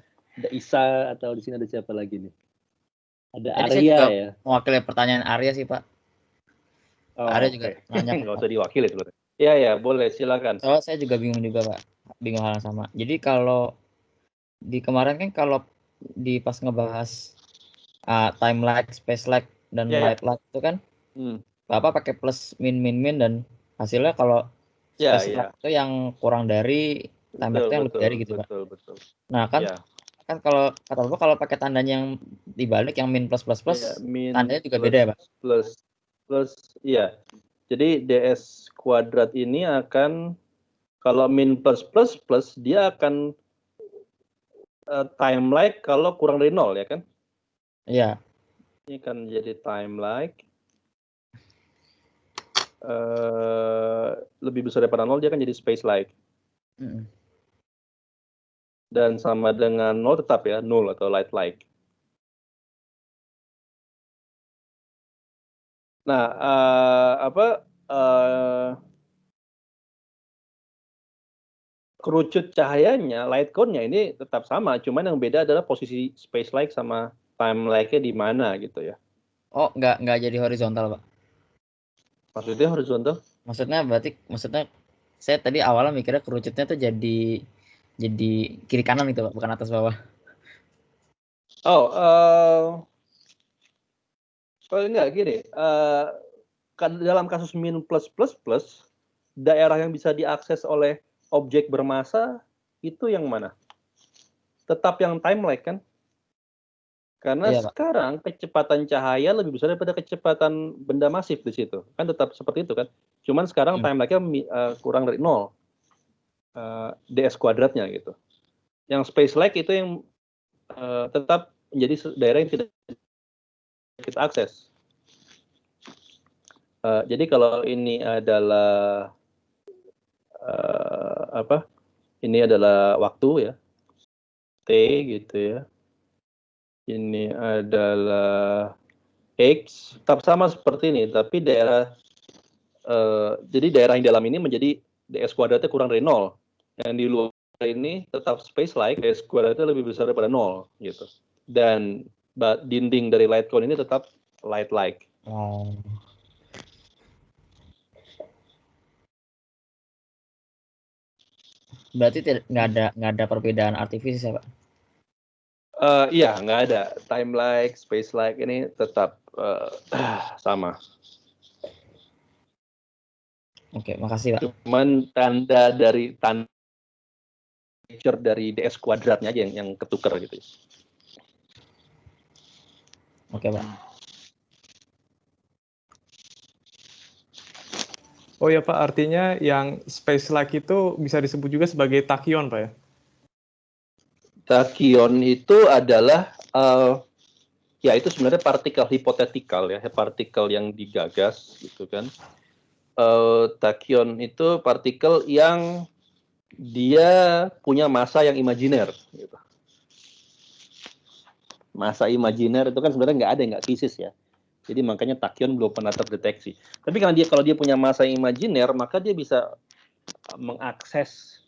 Speaker 1: Isa atau di sini ada siapa lagi nih? Ada Arya ya.
Speaker 2: Mewakili pertanyaan Arya sih Pak. Arya juga nanya.
Speaker 1: Nggak usah diwakili sebenarnya. Ya boleh silakan.
Speaker 2: Soalnya saya juga bingung juga Pak. Bingung hal yang sama. Jadi kalau di kemarin kan kalau pas ngebahas time lag, space lag dan light lag itu kan Bapak pakai plus min dan hasilnya kalau space lag itu yang kurang dari time lag itu yang lebih dari gitu Pak.
Speaker 1: Betul.
Speaker 2: Nah kan kan kalau kata Bapak kalau pakai tandanya yang dibalik yang min plus tandanya juga beda ya Pak.
Speaker 1: Plus iya. Jadi ds kuadrat ini akan kalau min plus dia akan time lag kalau kurang dari 0 ya kan?
Speaker 2: Iya.
Speaker 1: Ini kan jadi time lag lebih besar daripada 0 dia akan jadi space lag. Dan sama dengan 0 tetap ya 0 atau light lag. Nah, kerucut cahayanya, light cone-nya ini tetap sama, cuman yang beda adalah posisi space light sama time lag-nya di mana gitu ya.
Speaker 2: Oh, nggak jadi horizontal, Pak.
Speaker 1: Maksudnya horizontal?
Speaker 2: Maksudnya saya tadi awalnya mikirnya kerucutnya tuh jadi kiri kanan gitu, Pak, bukan atas bawah.
Speaker 1: Enggak gini. Dalam kasus min plus plus plus, daerah yang bisa diakses oleh objek bermassa itu yang mana? Tetap yang time lag kan? Karena
Speaker 2: Iya, Pak.
Speaker 1: sekarang kecepatan cahaya lebih besar daripada kecepatan benda masif di situ. Kan tetap seperti itu kan. Cuman sekarang time lag-nya kurang dari 0. ds kuadratnya gitu. Yang space lag itu yang tetap menjadi daerah yang tidak kita akses. Jadi kalau ini adalah ini adalah waktu ya, t gitu ya. Ini adalah x, tetap sama seperti ini, tapi daerah jadi daerah yang dalam ini menjadi ds kuadratnya kurang dari 0. Yang di luar ini tetap space like, ds kuadratnya lebih besar daripada 0 gitu. Dan dinding dari light cone ini tetap light like.
Speaker 2: Berarti nggak ada perbedaan artifisial ya, Pak?
Speaker 1: Iya, nggak ada. Time like, space like ini tetap sama.
Speaker 2: Oke, makasih, Pak.
Speaker 1: Cuman tanda dari dari ds kuadratnya aja yang ketukar gitu.
Speaker 2: Oke, Pak.
Speaker 3: Oh ya Pak, artinya yang space like itu bisa disebut juga sebagai tachyon, Pak ya?
Speaker 1: Tachyon itu adalah ya itu sebenarnya partikel hipotetikal ya, partikel yang digagas gitu kan. Tachyon itu partikel yang dia punya massa yang imajiner gitu. Massa imajiner itu kan sebenarnya nggak ada, nggak fisis ya. Jadi makanya tachyon belum pernah terdeteksi. Tapi karena kalau dia punya massa yang imajiner, maka dia bisa mengakses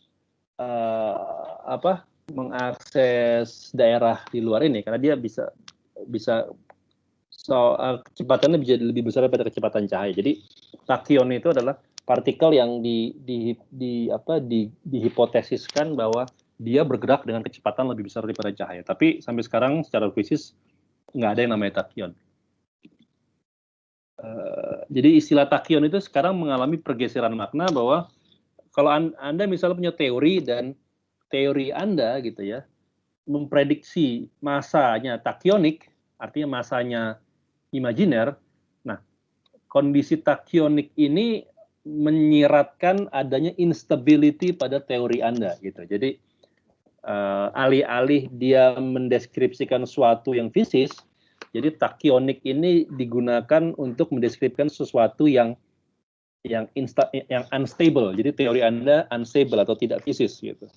Speaker 1: mengakses daerah di luar ini, karena dia bisa kecepatannya bisa lebih besar daripada kecepatan cahaya. Jadi tachyon itu adalah partikel yang dihipotesiskan bahwa dia bergerak dengan kecepatan lebih besar daripada cahaya. Tapi sampai sekarang secara fisik nggak ada yang namanya tachyon. Jadi istilah tachyon itu sekarang mengalami pergeseran makna bahwa kalau Anda misalnya punya teori dan teori Anda gitu ya memprediksi masanya tachyonik, artinya masanya imajiner. Nah, kondisi tachyonik ini menyiratkan adanya instability pada teori Anda gitu. Jadi alih-alih dia mendeskripsikan suatu yang fisis, jadi tachyonik ini digunakan untuk mendeskripsikan sesuatu yang unstable. Jadi teori Anda unstable atau tidak fisis gitu.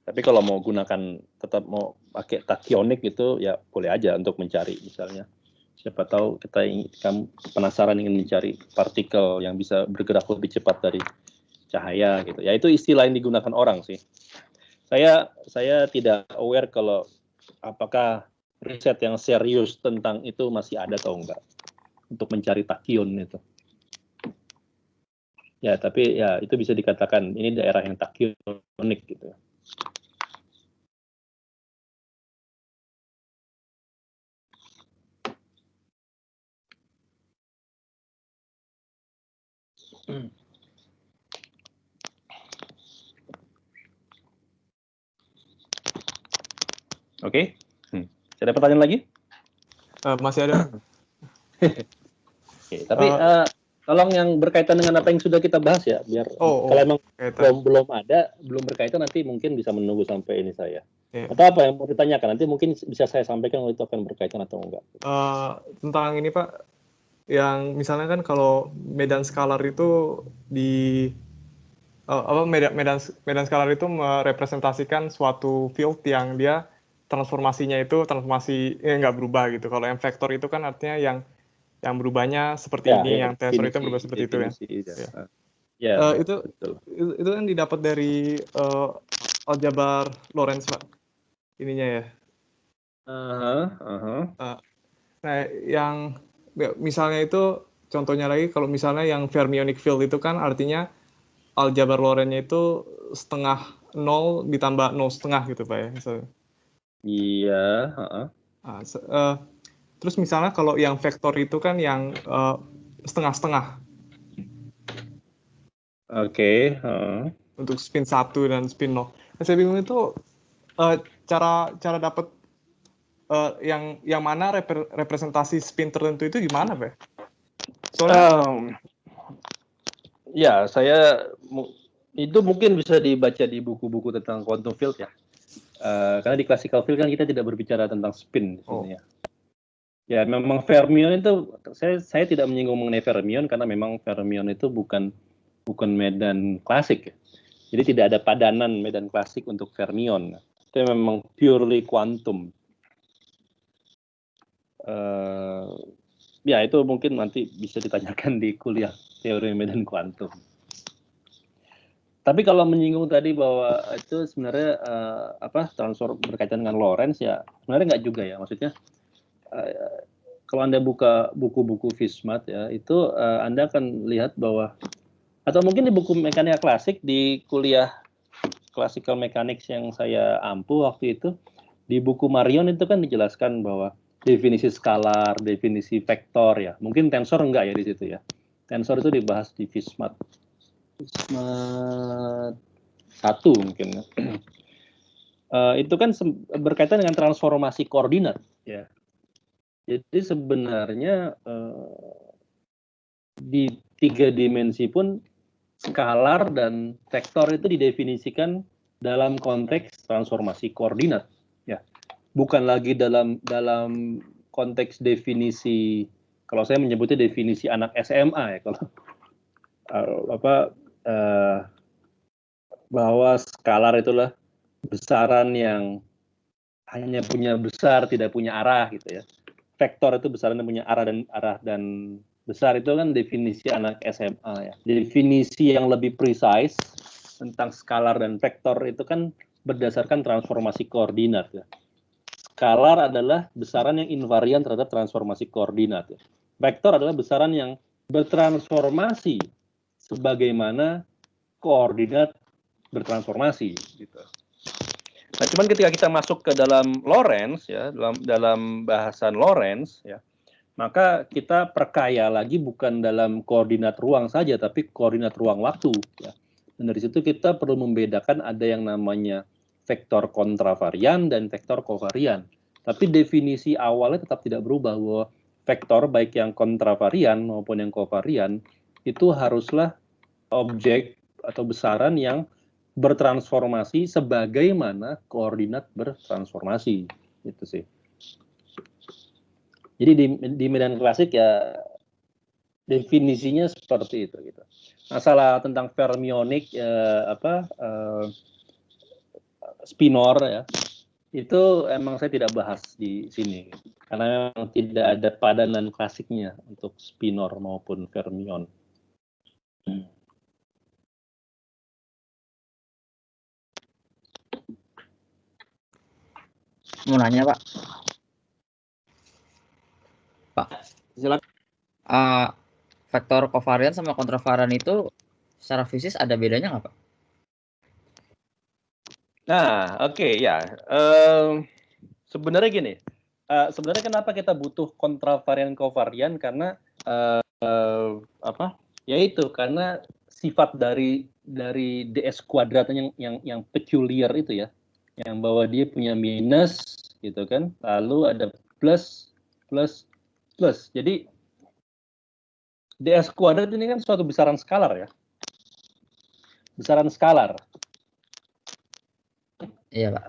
Speaker 1: Tapi kalau mau gunakan, tetap mau pakai tachyonik itu ya boleh aja untuk mencari misalnya. Siapa tahu kamu penasaran ingin mencari partikel yang bisa bergerak lebih cepat dari cahaya gitu. Ya itu istilah yang digunakan orang sih. Saya tidak aware kalau apakah riset yang serius tentang itu masih ada atau enggak untuk mencari tachyon itu. Ya, tapi ya itu bisa dikatakan ini daerah yang tachyonik gitu. Oke. Ada pertanyaan lagi?
Speaker 3: Masih ada.
Speaker 1: Oke, tapi tolong yang berkaitan dengan apa yang sudah kita bahas ya, biar kalau emang belum berkaitan nanti mungkin bisa menunggu sampai ini saya. Atau apa yang mau ditanyakan nanti mungkin bisa saya sampaikan kalau itu akan berkaitan atau enggak.
Speaker 3: Tentang ini Pak, yang misalnya kan kalau medan skalar itu medan skalar itu merepresentasikan suatu field yang dia transformasinya itu nggak berubah gitu. Kalau yang vektor itu kan artinya yang berubahnya seperti ini, yang tensor itu berubah seperti itu ya. Itu kan didapat dari aljabar Lorentz, Pak. Ininya ya. Nah, yang misalnya itu contohnya lagi, kalau misalnya yang fermionic field itu kan artinya aljabar Lorentz-nya itu setengah 0 ditambah 0,5 gitu, Pak ya. Misalnya.
Speaker 1: Iya.
Speaker 3: Terus misalnya kalau yang vektor itu kan yang setengah-setengah.
Speaker 1: Oke.
Speaker 3: Untuk spin 1 dan spin 0. Nah, saya bingung itu cara dapat yang mana representasi spin tertentu itu gimana, Pak?
Speaker 1: Soalnya ya, itu mungkin bisa dibaca di buku-buku tentang quantum field ya. Karena di classical field kan kita tidak berbicara tentang spin sebenarnya. Ya, memang fermion itu saya tidak menyinggung mengenai fermion karena memang fermion itu bukan medan klasik ya. Jadi tidak ada padanan medan klasik untuk fermion. Itu memang purely quantum. Ya, itu mungkin nanti bisa ditanyakan di kuliah teori medan kuantum. Tapi kalau menyinggung tadi bahwa itu sebenarnya transform berkaitan dengan Lorentz ya, sebenarnya nggak juga ya. Maksudnya kalau Anda buka buku-buku Fismat ya, itu Anda akan lihat bahwa, atau mungkin di buku mekanika klasik di kuliah classical mechanics yang saya ampu waktu itu, di buku Marion itu kan dijelaskan bahwa definisi skalar, definisi vektor ya. Mungkin tensor enggak ya di situ ya. Tensor itu dibahas di Fismat 1 mungkin. Itu kan berkaitan dengan transformasi koordinat ya. Jadi sebenarnya di 3 dimensi pun skalar dan vektor itu didefinisikan dalam konteks transformasi koordinat ya. Bukan lagi dalam konteks definisi, kalau saya menyebutnya definisi anak SMA ya, kalau bahwa skalar itulah besaran yang hanya punya besar tidak punya arah gitu ya. Vektor itu besaran yang punya arah dan besar, itu kan definisi anak SMA ya. Definisi yang lebih precise tentang skalar dan vektor itu kan berdasarkan transformasi koordinat ya. Skalar adalah besaran yang invarian terhadap transformasi koordinat ya. Vektor adalah besaran yang bertransformasi sebagaimana koordinat bertransformasi gitu. Nah, cuman ketika kita masuk ke dalam Lorentz ya, dalam bahasan Lorentz ya, maka kita perkaya lagi bukan dalam koordinat ruang saja, tapi koordinat ruang waktu ya. Dan dari situ kita perlu membedakan ada yang namanya vektor kontravarian dan vektor kovarian. Tapi definisi awalnya tetap tidak berubah, bahwa vektor baik yang kontravarian maupun yang kovarian itu haruslah objek atau besaran yang bertransformasi sebagaimana koordinat bertransformasi, itu sih. Jadi di medan klasik ya definisinya seperti itu gitu. Masalah tentang fermionic spinor ya, itu emang saya tidak bahas di sini karena memang tidak ada padanan klasiknya untuk spinor maupun fermion.
Speaker 2: Mau nanya, Pak.
Speaker 1: Silakan.
Speaker 2: Vektor kovarian sama kontravarian itu secara fisik ada bedanya nggak, Pak?
Speaker 1: Nah, oke ya. Sebenarnya gini. Sebenarnya kenapa kita butuh kontravarian kovarian, karena yaitu karena sifat dari ds kuadrat yang peculiar itu ya, yang bahwa dia punya minus gitu kan, lalu ada plus. Jadi ds kuadrat ini kan suatu besaran skalar ya, besaran skalar.
Speaker 2: Iya, Pak.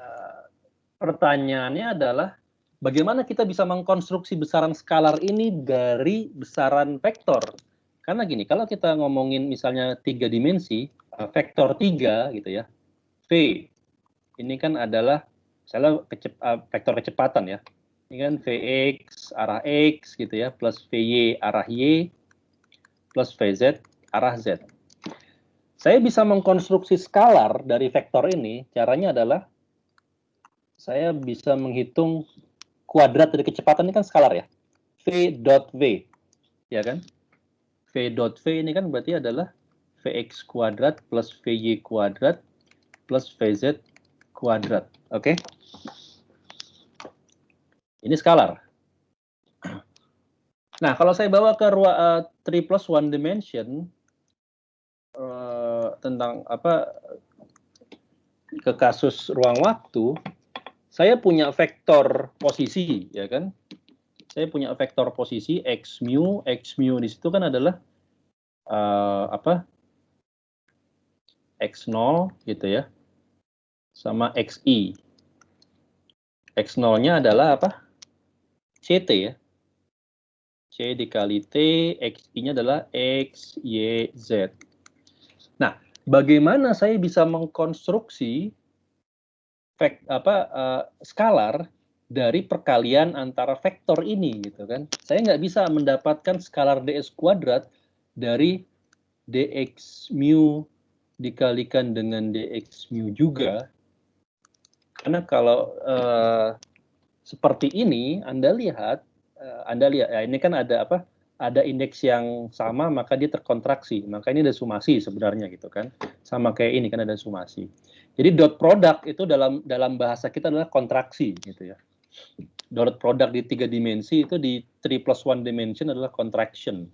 Speaker 1: Pertanyaannya adalah bagaimana kita bisa mengkonstruksi besaran skalar ini dari besaran vektor? Karena gini, kalau kita ngomongin misalnya 3 dimensi, vektor 3 gitu ya, V, ini kan adalah misalnya vektor kecepatan ya. Ini kan Vx arah X gitu ya, plus Vy arah Y, plus Vz arah Z. Saya bisa mengkonstruksi skalar dari vektor ini, caranya adalah saya bisa menghitung kuadrat dari kecepatan ini kan skalar ya. V dot V, ya kan? V dot V ini kan berarti adalah Vx kuadrat plus Vy kuadrat plus Vz kuadrat. Oke? Ini skalar. Nah, kalau saya bawa ke 3 plus 1 dimension, tentang ke kasus ruang waktu, saya punya vektor posisi, ya kan? Saya punya vektor posisi x mu di situ kan adalah x0 gitu ya, sama xi. X0-nya adalah apa? CT ya. C dikali T, xi-nya adalah x, y, z. Nah, bagaimana saya bisa mengkonstruksi skalar dari perkalian antara vektor ini gitu kan? Saya nggak bisa mendapatkan skalar ds kuadrat dari dx mu dikalikan dengan dx mu juga, karena kalau seperti ini Anda lihat ya, ini kan ada ada indeks yang sama, maka dia terkontraksi. Maka ini ada sumasi sebenarnya gitu kan. Sama kayak ini kan ada sumasi. Jadi dot product itu dalam bahasa kita adalah kontraksi gitu ya. Dot product di 3 dimensi itu di 3 plus 1 dimension adalah contraction.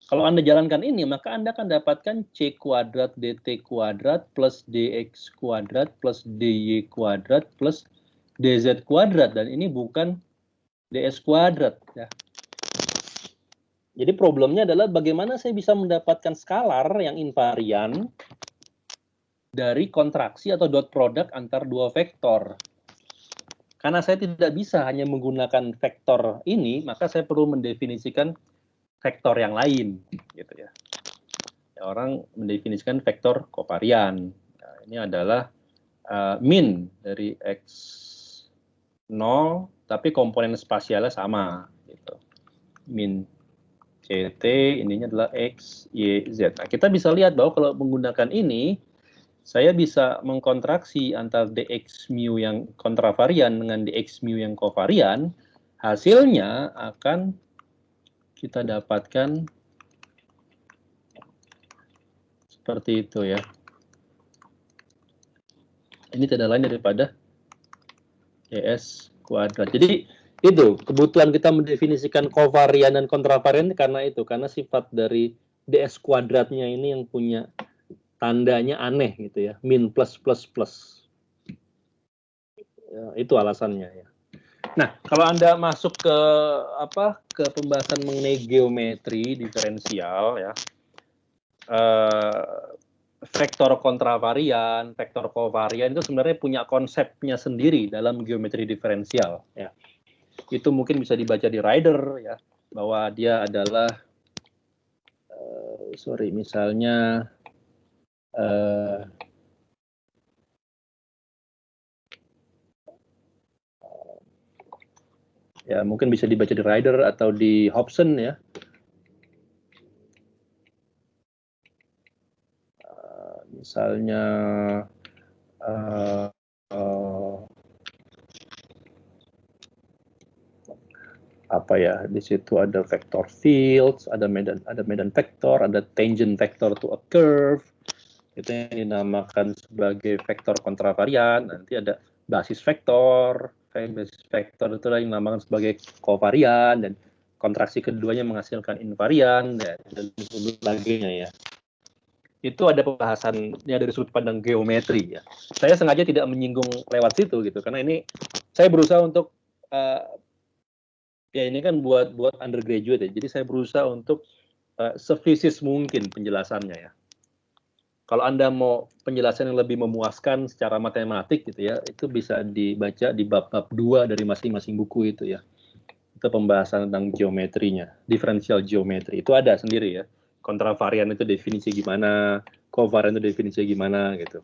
Speaker 1: Kalau Anda jalankan ini, maka Anda akan dapatkan c kuadrat dt kuadrat plus dx kuadrat plus dy kuadrat plus dz kuadrat, dan ini bukan ds kuadrat ya. Jadi problemnya adalah bagaimana saya bisa mendapatkan skalar yang invarian dari kontraksi atau dot product antar dua vektor. Karena saya tidak bisa hanya menggunakan vektor ini, maka saya perlu mendefinisikan vektor yang lain gitu ya. Orang mendefinisikan vektor kovarian. Nah, ini adalah min dari x0 tapi komponen spasialnya sama gitu. Min ct ininya adalah x, y, z. Nah, kita bisa lihat bahwa kalau menggunakan ini saya bisa mengkontraksi antara dx mu yang kontravarian dengan dx mu yang kovarian, hasilnya akan kita dapatkan seperti itu ya. Ini tidak lain daripada ds kuadrat. Jadi itu kebutuhan kita mendefinisikan kovarian dan kontravarian karena sifat dari ds kuadratnya ini yang punya tandanya aneh gitu ya, min plus plus plus. Ya, itu alasannya ya. Nah, kalau Anda masuk ke pembahasan mengenai geometri diferensial ya. Vektor kontravarian, vektor kovarian itu sebenarnya punya konsepnya sendiri dalam geometri diferensial ya. Itu mungkin bisa dibaca di Rider ya, bahwa dia adalah misalnya ya mungkin bisa dibaca di Rider atau di Hobson ya. Misalnya di situ ada vector fields, ada medan vektor, ada tangent vector to a curve, itu yang dinamakan sebagai vektor kontravarian. Nanti ada basis vektor itu yang dinamakan sebagai kovarian, dan kontraksi keduanya menghasilkan invarian dan sebagainya ya. Itu ada pembahasannya dari sudut pandang geometri ya. Saya sengaja tidak menyinggung lewat situ gitu, karena ini saya berusaha untuk ya ini kan buat undergraduate ya. Jadi saya berusaha untuk sefisis mungkin penjelasannya ya. Kalau Anda mau penjelasan yang lebih memuaskan secara matematik gitu ya, itu bisa dibaca di bab-bab 2 dari masing-masing buku itu ya. Itu pembahasan tentang geometrinya, diferensial geometri. Itu ada sendiri ya. Kontravarian itu definisi gimana, kovarian itu definisi gimana gitu.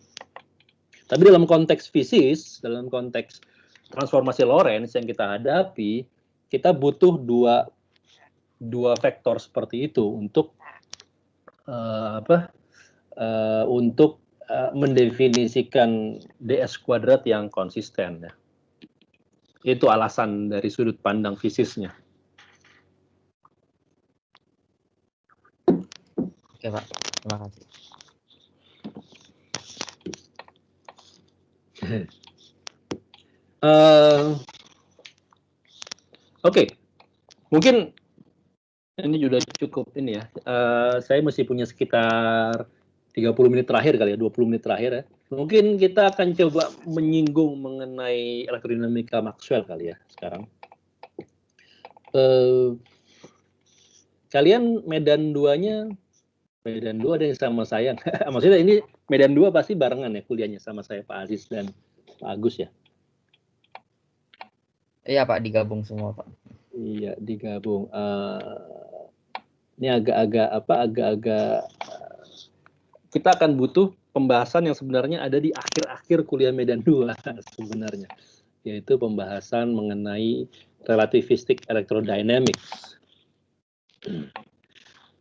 Speaker 1: Tapi dalam konteks fisis, dalam konteks transformasi Lorentz yang kita hadapi, kita butuh dua vektor seperti itu untuk mendefinisikan ds kuadrat yang konsisten. Ya. Itu alasan dari sudut pandang fisisnya.
Speaker 2: Oke Pak, terima kasih.
Speaker 1: Oke, mungkin ini sudah cukup ini ya. Saya masih punya sekitar 30 menit terakhir kali ya, 20 menit terakhir ya. Mungkin kita akan coba menyinggung mengenai elektrodinamika Maxwell kali ya sekarang. Kalian medan 2-nya, medan 2 ada yang sama saya. Maksudnya ini medan 2 pasti barengan ya kuliahnya sama saya, Pak Aziz dan Pak Agus ya?
Speaker 2: Iya Pak, digabung semua Pak.
Speaker 1: Iya, digabung. Ini agak-agak kita akan butuh pembahasan yang sebenarnya ada di akhir-akhir kuliah medan 2 sebenarnya, yaitu pembahasan mengenai relativistic electrodynamics.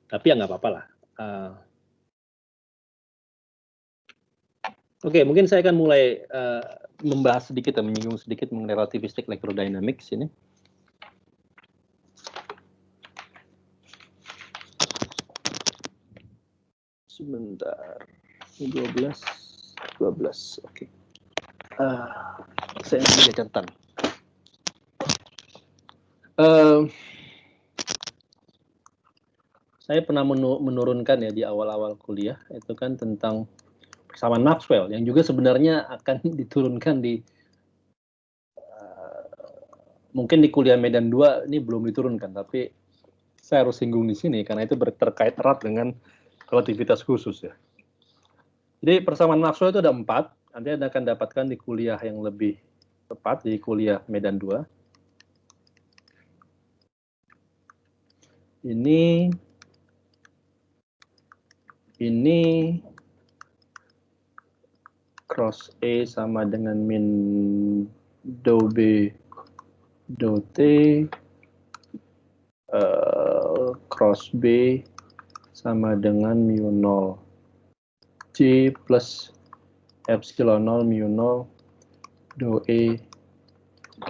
Speaker 1: Tapi ya nggak apa-apa lah. Oke, mungkin saya akan mulai membahas sedikit dan menyinggung sedikit mengenai relativistic electrodynamics ini. Sebentar, 12, oke. Saya ambil catatan. Saya pernah menurunkan ya di awal-awal kuliah itu kan tentang persamaan Maxwell yang juga sebenarnya akan diturunkan di mungkin di kuliah medan 2 ini belum diturunkan, tapi saya harus singgung di sini karena itu terkait erat dengan relativitas khusus ya. Jadi persamaan Maxwell itu ada 4, nanti Anda akan dapatkan di kuliah yang lebih tepat, di kuliah medan 2. Ini cross A sama dengan min dou B dou T, cross B sama dengan mu 0 J plus epsilon 0 mu 0 dou E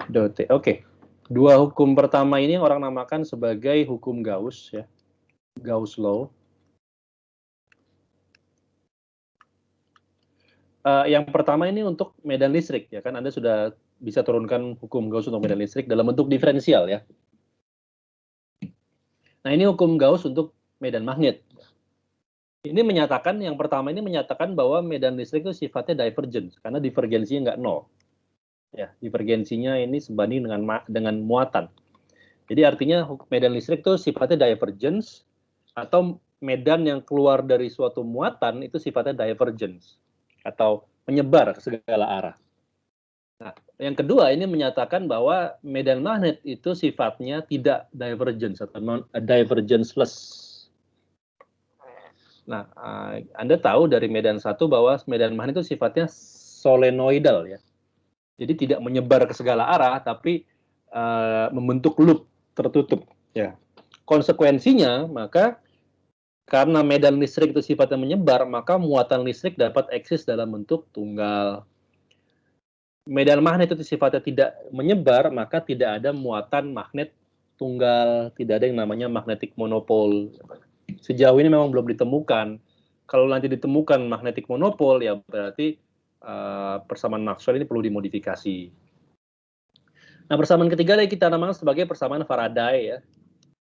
Speaker 1: dou T. Oke. Dua hukum pertama ini orang namakan sebagai hukum Gauss ya. Gauss law. Yang pertama ini untuk medan listrik ya kan, Anda sudah bisa turunkan hukum Gauss untuk medan listrik dalam bentuk diferensial ya. Nah ini hukum Gauss untuk medan magnet. Ini menyatakan, yang pertama ini menyatakan bahwa medan listrik itu sifatnya divergence karena divergensinya nggak nol. Ya, divergensinya ini sebanding dengan muatan. Jadi artinya medan listrik itu sifatnya divergence atau medan yang keluar dari suatu muatan itu sifatnya divergence atau menyebar ke segala arah. Nah, yang kedua ini menyatakan bahwa medan magnet itu sifatnya tidak divergence atau divergenceless. Nah, Anda tahu dari medan 1 bahwa medan magnet itu sifatnya solenoidal ya. Jadi tidak menyebar ke segala arah, tapi membentuk loop tertutup. Ya. Konsekuensinya, maka karena medan listrik itu sifatnya menyebar, maka muatan listrik dapat eksis dalam bentuk tunggal. Medan magnet itu sifatnya tidak menyebar, maka tidak ada muatan magnet tunggal, tidak ada yang namanya magnetic monopole. Sejauh ini memang belum ditemukan. Kalau nanti ditemukan magnetic monopole, ya berarti persamaan Maxwell ini perlu dimodifikasi. Nah, persamaan ketiga yang kita namakan sebagai persamaan Faraday ya.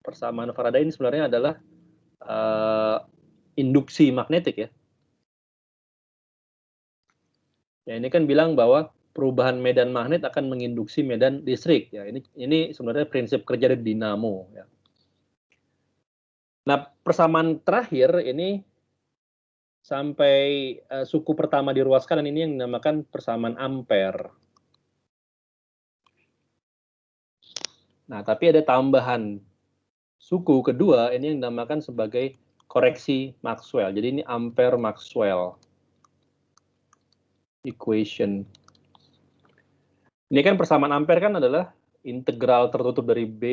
Speaker 1: Persamaan Faraday ini sebenarnya adalah induksi magnetik ya. Ya ini kan bilang bahwa perubahan medan magnet akan menginduksi medan listrik ya. Ini sebenarnya prinsip kerja dari dinamo ya. Nah, persamaan terakhir ini sampai suku pertama diruaskan, dan ini yang dinamakan persamaan Ampere. Nah, tapi ada tambahan suku kedua, ini yang dinamakan sebagai koreksi Maxwell. Jadi ini Ampere Maxwell. equation. Ini kan persamaan ampere kan adalah integral tertutup dari B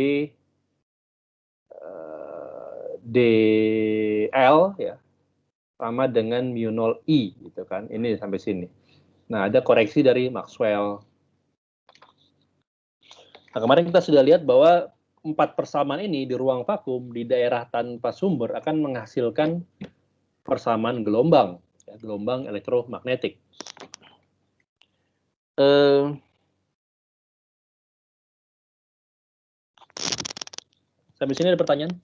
Speaker 1: dl ya sama dengan mu 0 I gitu kan. Ini sampai sini. Nah, ada koreksi dari Maxwell. Nah, kemarin kita sudah lihat bahwa 4 persamaan ini di ruang vakum di daerah tanpa sumber akan menghasilkan persamaan gelombang, ya, gelombang elektromagnetik. Sampai sini ada pertanyaan?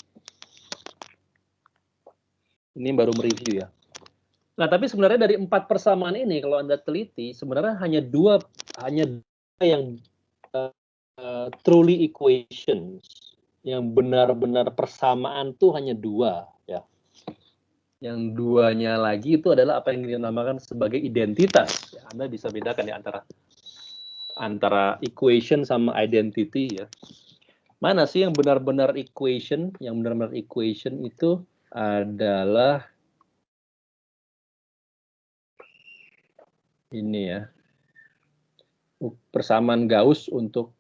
Speaker 1: Ini baru mereview ya. Nah, tapi sebenarnya dari 4 persamaan ini kalau Anda teliti, sebenarnya hanya dua yang truly equations, yang benar-benar persamaan tuh hanya 2 ya. Yang 2-nya lagi itu adalah apa yang dinamakan sebagai identitas. Ya, Anda bisa bedakan ya antara equation sama identity ya. Mana sih yang benar-benar equation? Yang benar-benar equation itu adalah ini ya. Persamaan Gauss untuk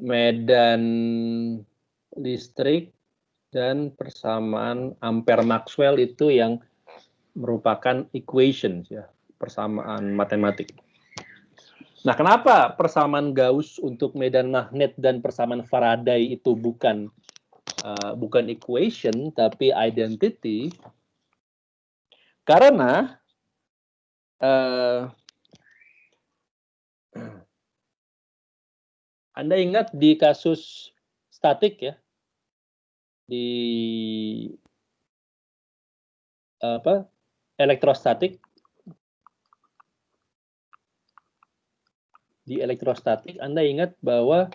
Speaker 1: medan listrik dan persamaan Ampere Maxwell itu yang merupakan equations ya, persamaan matematik. Nah, kenapa persamaan Gauss untuk medan magnet dan persamaan Faraday itu bukan equation tapi identity? Karena Anda ingat di kasus statik ya, di elektrostatik. Di elektrostatik, Anda ingat bahwa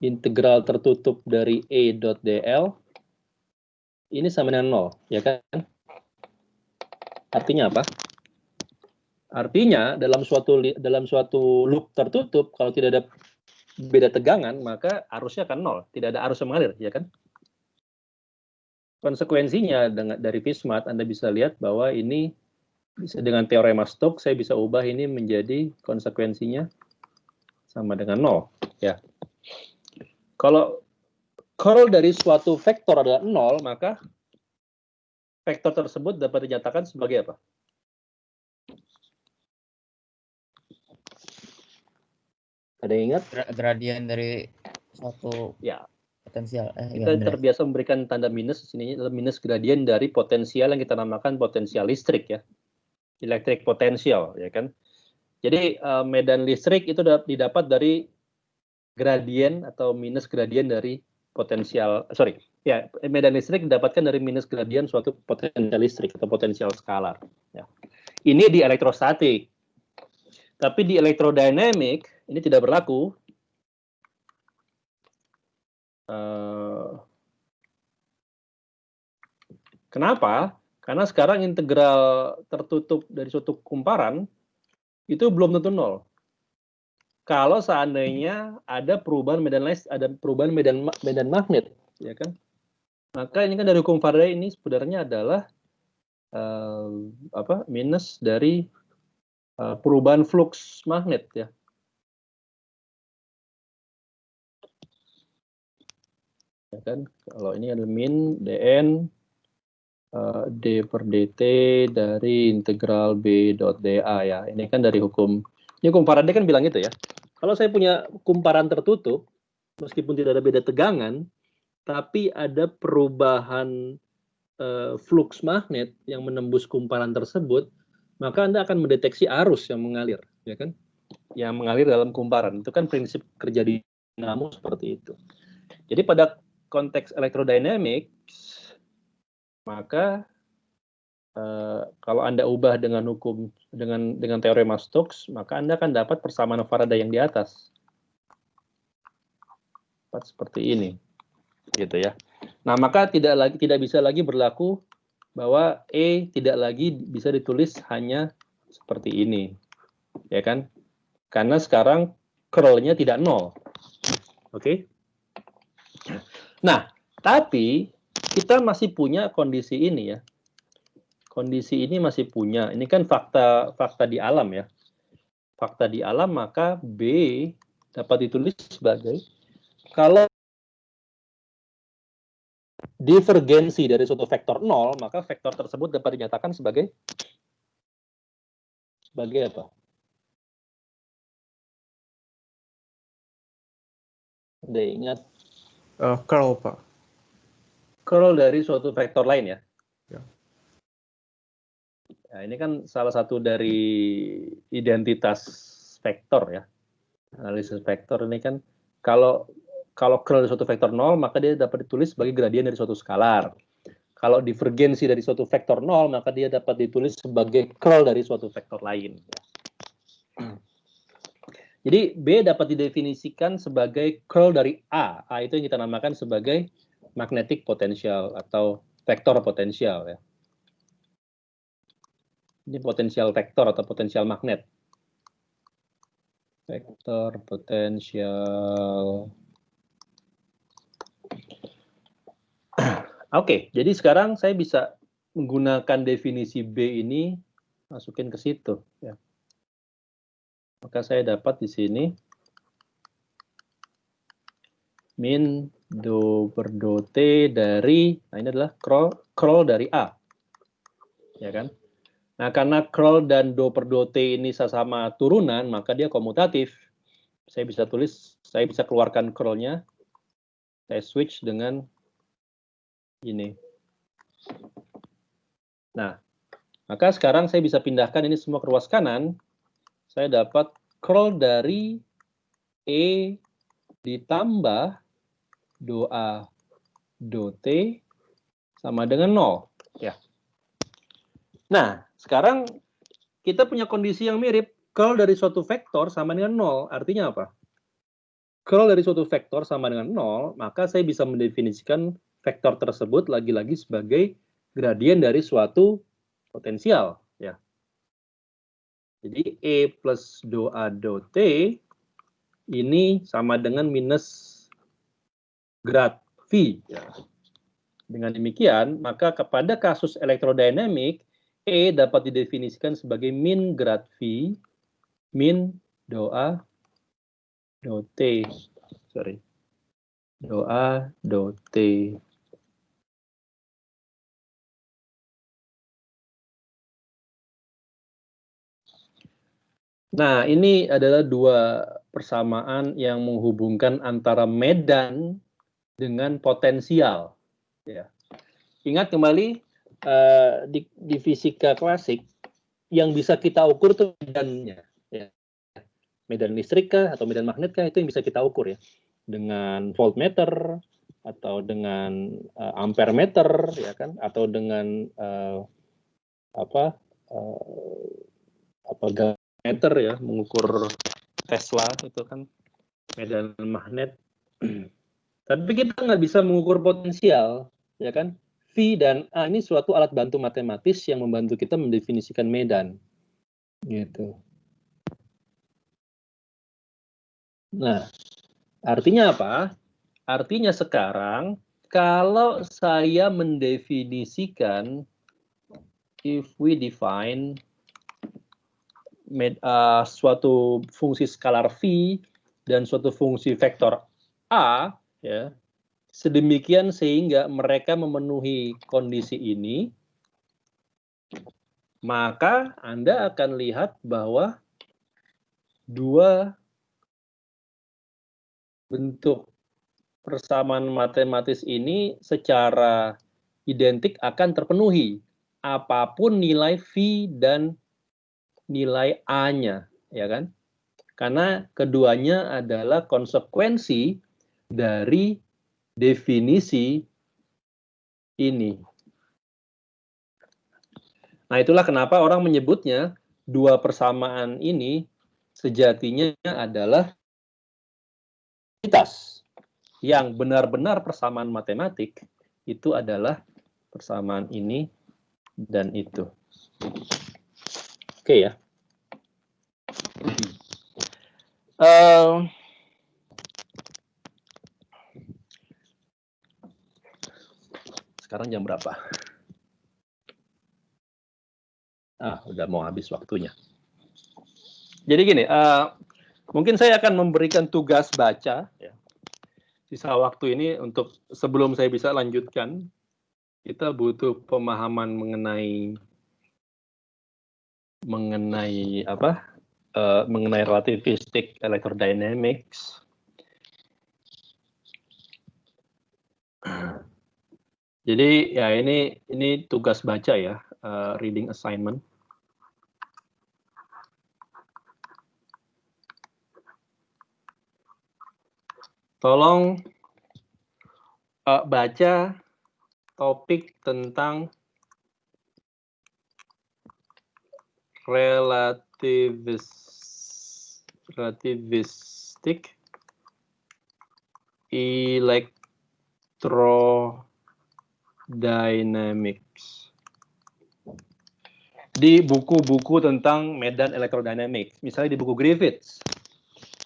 Speaker 1: integral tertutup dari E dot dl ini sama dengan 0, ya kan? Artinya apa? Artinya dalam suatu loop tertutup, kalau tidak ada beda tegangan, maka arusnya akan 0. Tidak ada arus yang mengalir, ya kan? Konsekuensinya dari Fismat, Anda bisa lihat bahwa ini bisa dengan teorema Stokes, saya bisa ubah ini menjadi konsekuensinya sama dengan 0. Ya. Kalau curl dari suatu vektor adalah 0, maka vektor tersebut dapat dinyatakan sebagai apa? Ada yang ingat?
Speaker 2: Gradien dari suatu
Speaker 1: ya.
Speaker 2: Potensial.
Speaker 1: Kita terbiasa memberikan tanda minus, sini adalah minus gradien dari potensial yang kita namakan potensial listrik ya. Electric potential, ya kan? Jadi medan listrik itu didapat dari gradien atau minus gradien dari potensial, medan listrik didapatkan dari minus gradien suatu potensial listrik atau potensial skalar. Ya. Ini di elektrostatik. Tapi di elektrodinamik ini tidak berlaku. Kenapa? Karena sekarang integral tertutup dari suatu kumparan itu belum tentu 0. Kalau seandainya ada perubahan medan magnet, ya kan? Maka ini kan dari hukum Faraday ini sebenarnya adalah minus dari perubahan flux magnet ya. Ya kan? Kalau ini adalah min dn d per dt dari integral b dot da ya. Ini kan dari hukum Faraday kan bilang itu ya. Kalau saya punya kumparan tertutup, meskipun tidak ada beda tegangan, tapi ada perubahan flux magnet yang menembus kumparan tersebut, maka Anda akan mendeteksi arus yang mengalir, ya kan? Yang mengalir dalam kumparan. Itu kan prinsip kerja dinamo seperti itu. Jadi pada konteks elektrodinamik, maka kalau Anda ubah dengan hukum dengan teorema Stokes, maka Anda akan dapat persamaan Faraday yang di atas. Seperti ini. Gitu ya. Nah, maka tidak bisa lagi berlaku bahwa E tidak lagi bisa ditulis hanya seperti ini. Ya kan? Karena sekarang curl-nya tidak 0. Oke? Nah, tapi kita masih punya kondisi ini ya. kondisi ini masih punya. Ini kan fakta di alam ya. Fakta di alam, maka B dapat ditulis sebagai kalau divergensi dari suatu vektor 0, maka vektor tersebut dapat dinyatakan sebagai apa? Udah ingat?
Speaker 3: Curl, Pak.
Speaker 1: Curl dari suatu vektor lain ya?
Speaker 3: Ya.
Speaker 1: Nah, ini kan salah satu dari identitas vektor ya. Analisis vektor ini kan kalau curl dari suatu vektor 0, maka dia dapat ditulis sebagai gradien dari suatu skalar. Kalau divergensi dari suatu vektor 0, maka dia dapat ditulis sebagai curl dari suatu vektor lain. Jadi B dapat didefinisikan sebagai curl dari A. A itu yang kita namakan sebagai magnetic potential atau vektor potensial ya. Ini potensial vektor atau potensial magnet. Vektor potensial. Oke, jadi sekarang saya bisa menggunakan definisi B ini masukin ke situ ya. Maka saya dapat di sini min do per do T dari, nah ini adalah curl dari A. Ya kan? Nah, karena curl dan do per do T ini sama turunan, maka dia komutatif. Saya bisa keluarkan curlnya. Saya switch dengan ini. Nah, maka sekarang saya bisa pindahkan ini semua ke ruas kanan. Saya dapat curl dari E ditambah do A do T sama dengan 0. Ya. Nah, sekarang kita punya kondisi yang mirip. Curl dari suatu vektor sama dengan 0. Artinya apa? Curl dari suatu vektor sama dengan 0, maka saya bisa mendefinisikan vektor tersebut lagi-lagi sebagai gradien dari suatu potensial. Ya. Jadi E plus do A do T ini sama dengan minus grad V. Ya. Dengan demikian, maka kepada kasus elektrodinamik, E dapat didefinisikan sebagai min grad V, min do A do T. Sorry. Do A do T. Nah, ini adalah dua persamaan yang menghubungkan antara medan dengan potensial. Ya. Ingat kembali di fisika klasik yang bisa kita ukur itu medannya. Ya. Medan listrik kah atau medan magnet kah itu yang bisa kita ukur ya. Dengan voltmeter atau dengan ampere meter ya kan, atau dengan meter ya, mengukur Tesla itu kan medan magnet. Tapi kita nggak bisa mengukur potensial, ya kan? V dan A ini suatu alat bantu matematis yang membantu kita mendefinisikan medan, gitu. Nah, artinya apa? Artinya sekarang kalau saya mendefinisikan, if we define suatu fungsi skalar V dan suatu fungsi vektor A, ya, sedemikian sehingga mereka memenuhi kondisi ini, maka Anda akan lihat bahwa dua bentuk persamaan matematis ini secara identik akan terpenuhi apapun nilai V dan nilai A-nya, ya kan? Karena keduanya adalah konsekuensi dari definisi ini. Nah, itulah kenapa orang menyebutnya dua persamaan ini sejatinya adalah identitas. Yang benar-benar persamaan matematik itu adalah persamaan ini dan itu. Oke ya. Sekarang jam berapa? Udah mau habis waktunya. Jadi gini, mungkin saya akan memberikan tugas baca. Ya. Sisa waktu ini untuk sebelum saya bisa lanjutkan, kita butuh pemahaman mengenai apa? Mengenai relativistic electrodynamics. Jadi ya ini tugas baca ya, reading assignment. Tolong baca topik tentang relativistic electrodynamics di buku-buku tentang medan elektrodinamik, misalnya di buku Griffiths.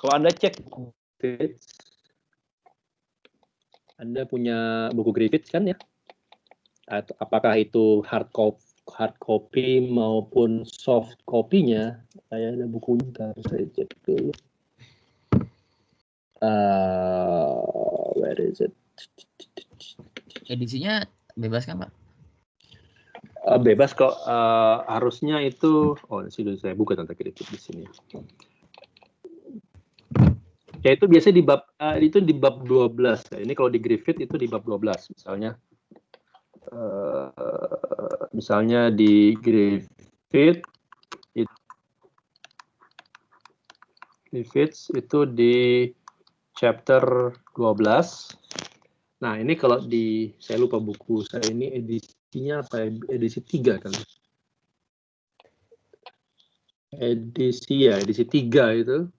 Speaker 1: Kalau Anda cek Griffiths, Anda punya buku Griffiths kan ya? Atau apakah itu hard copy maupun soft copy-nya? Saya ada bukunya, saya cek dulu. Where is it?
Speaker 2: Edisinya bebas kan, Pak?
Speaker 1: Bebas kok. Harusnya itu, sudah saya buka tentang Griffiths di sini. Ya itu biasanya di bab 12. Ya. Ini kalau di Griffith itu di bab 12 misalnya. Misalnya di Griffiths itu di chapter 12. Nah, ini kalau saya lupa buku saya ini edisinya apa? Edisi 3 kali. Edisi 3 itu.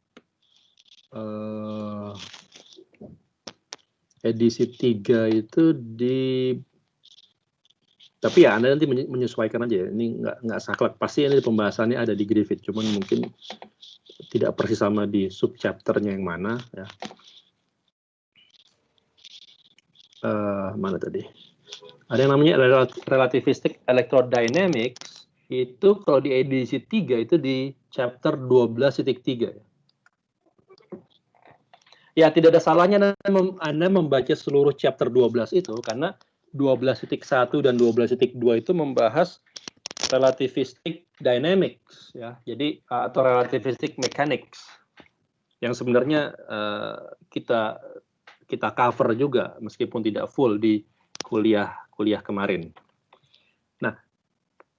Speaker 1: Edisi 3 itu tapi ya Anda nanti menyesuaikan aja ya. Ini nggak saklek. Pasti ini pembahasannya ada di Griffith, cuman mungkin tidak persis sama di subchapternya yang mana ya. Mana tadi? Ada yang namanya relativistic electrodynamics. Itu kalau di edisi 3 itu di chapter 12.3 ya. Ya, tidak ada salahnya Anda membaca seluruh chapter 12 itu, karena 12.1 dan 12.2 itu membahas relativistic dynamics, ya. Jadi, atau relativistic mechanics, yang sebenarnya kita cover juga, meskipun tidak full di kuliah kemarin. Nah,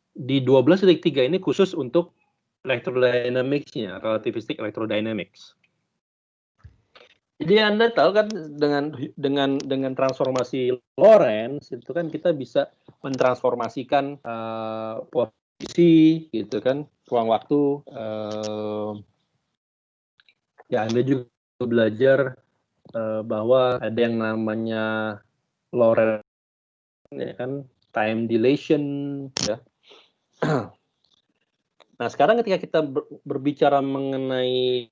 Speaker 1: di 12.3 ini khusus untuk electrodynamics-nya, relativistic electrodynamics. Jadi Anda tahu kan dengan transformasi Lorentz itu kan kita bisa mentransformasikan posisi gitu kan, ruang waktu. Ya Anda juga belajar bahwa ada yang namanya Lorentz ya kan, time dilation ya. Nah, sekarang ketika kita berbicara mengenai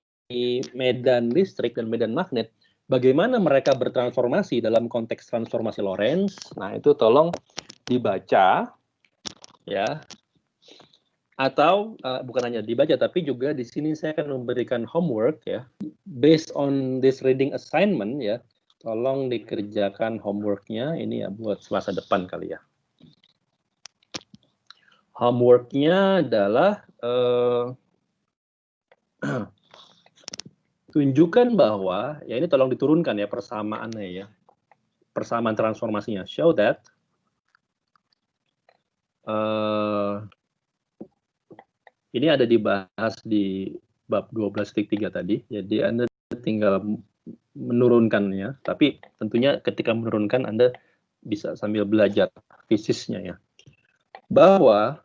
Speaker 1: medan listrik dan medan magnet, bagaimana mereka bertransformasi dalam konteks transformasi Lorentz? Nah, itu tolong dibaca, ya. Atau bukan hanya dibaca, tapi juga di sini saya akan memberikan homework, ya. Based on this reading assignment, ya. Tolong dikerjakan homeworknya, ini ya buat Selasa depan kali ya. Homeworknya adalah tunjukkan bahwa, ya ini tolong diturunkan ya persamaannya ya. Persamaan transformasinya. Show that ini ada dibahas di bab 12.3 tadi. Jadi Anda tinggal menurunkannya. Tapi tentunya ketika menurunkan Anda bisa sambil belajar fisisnya ya. Bahwa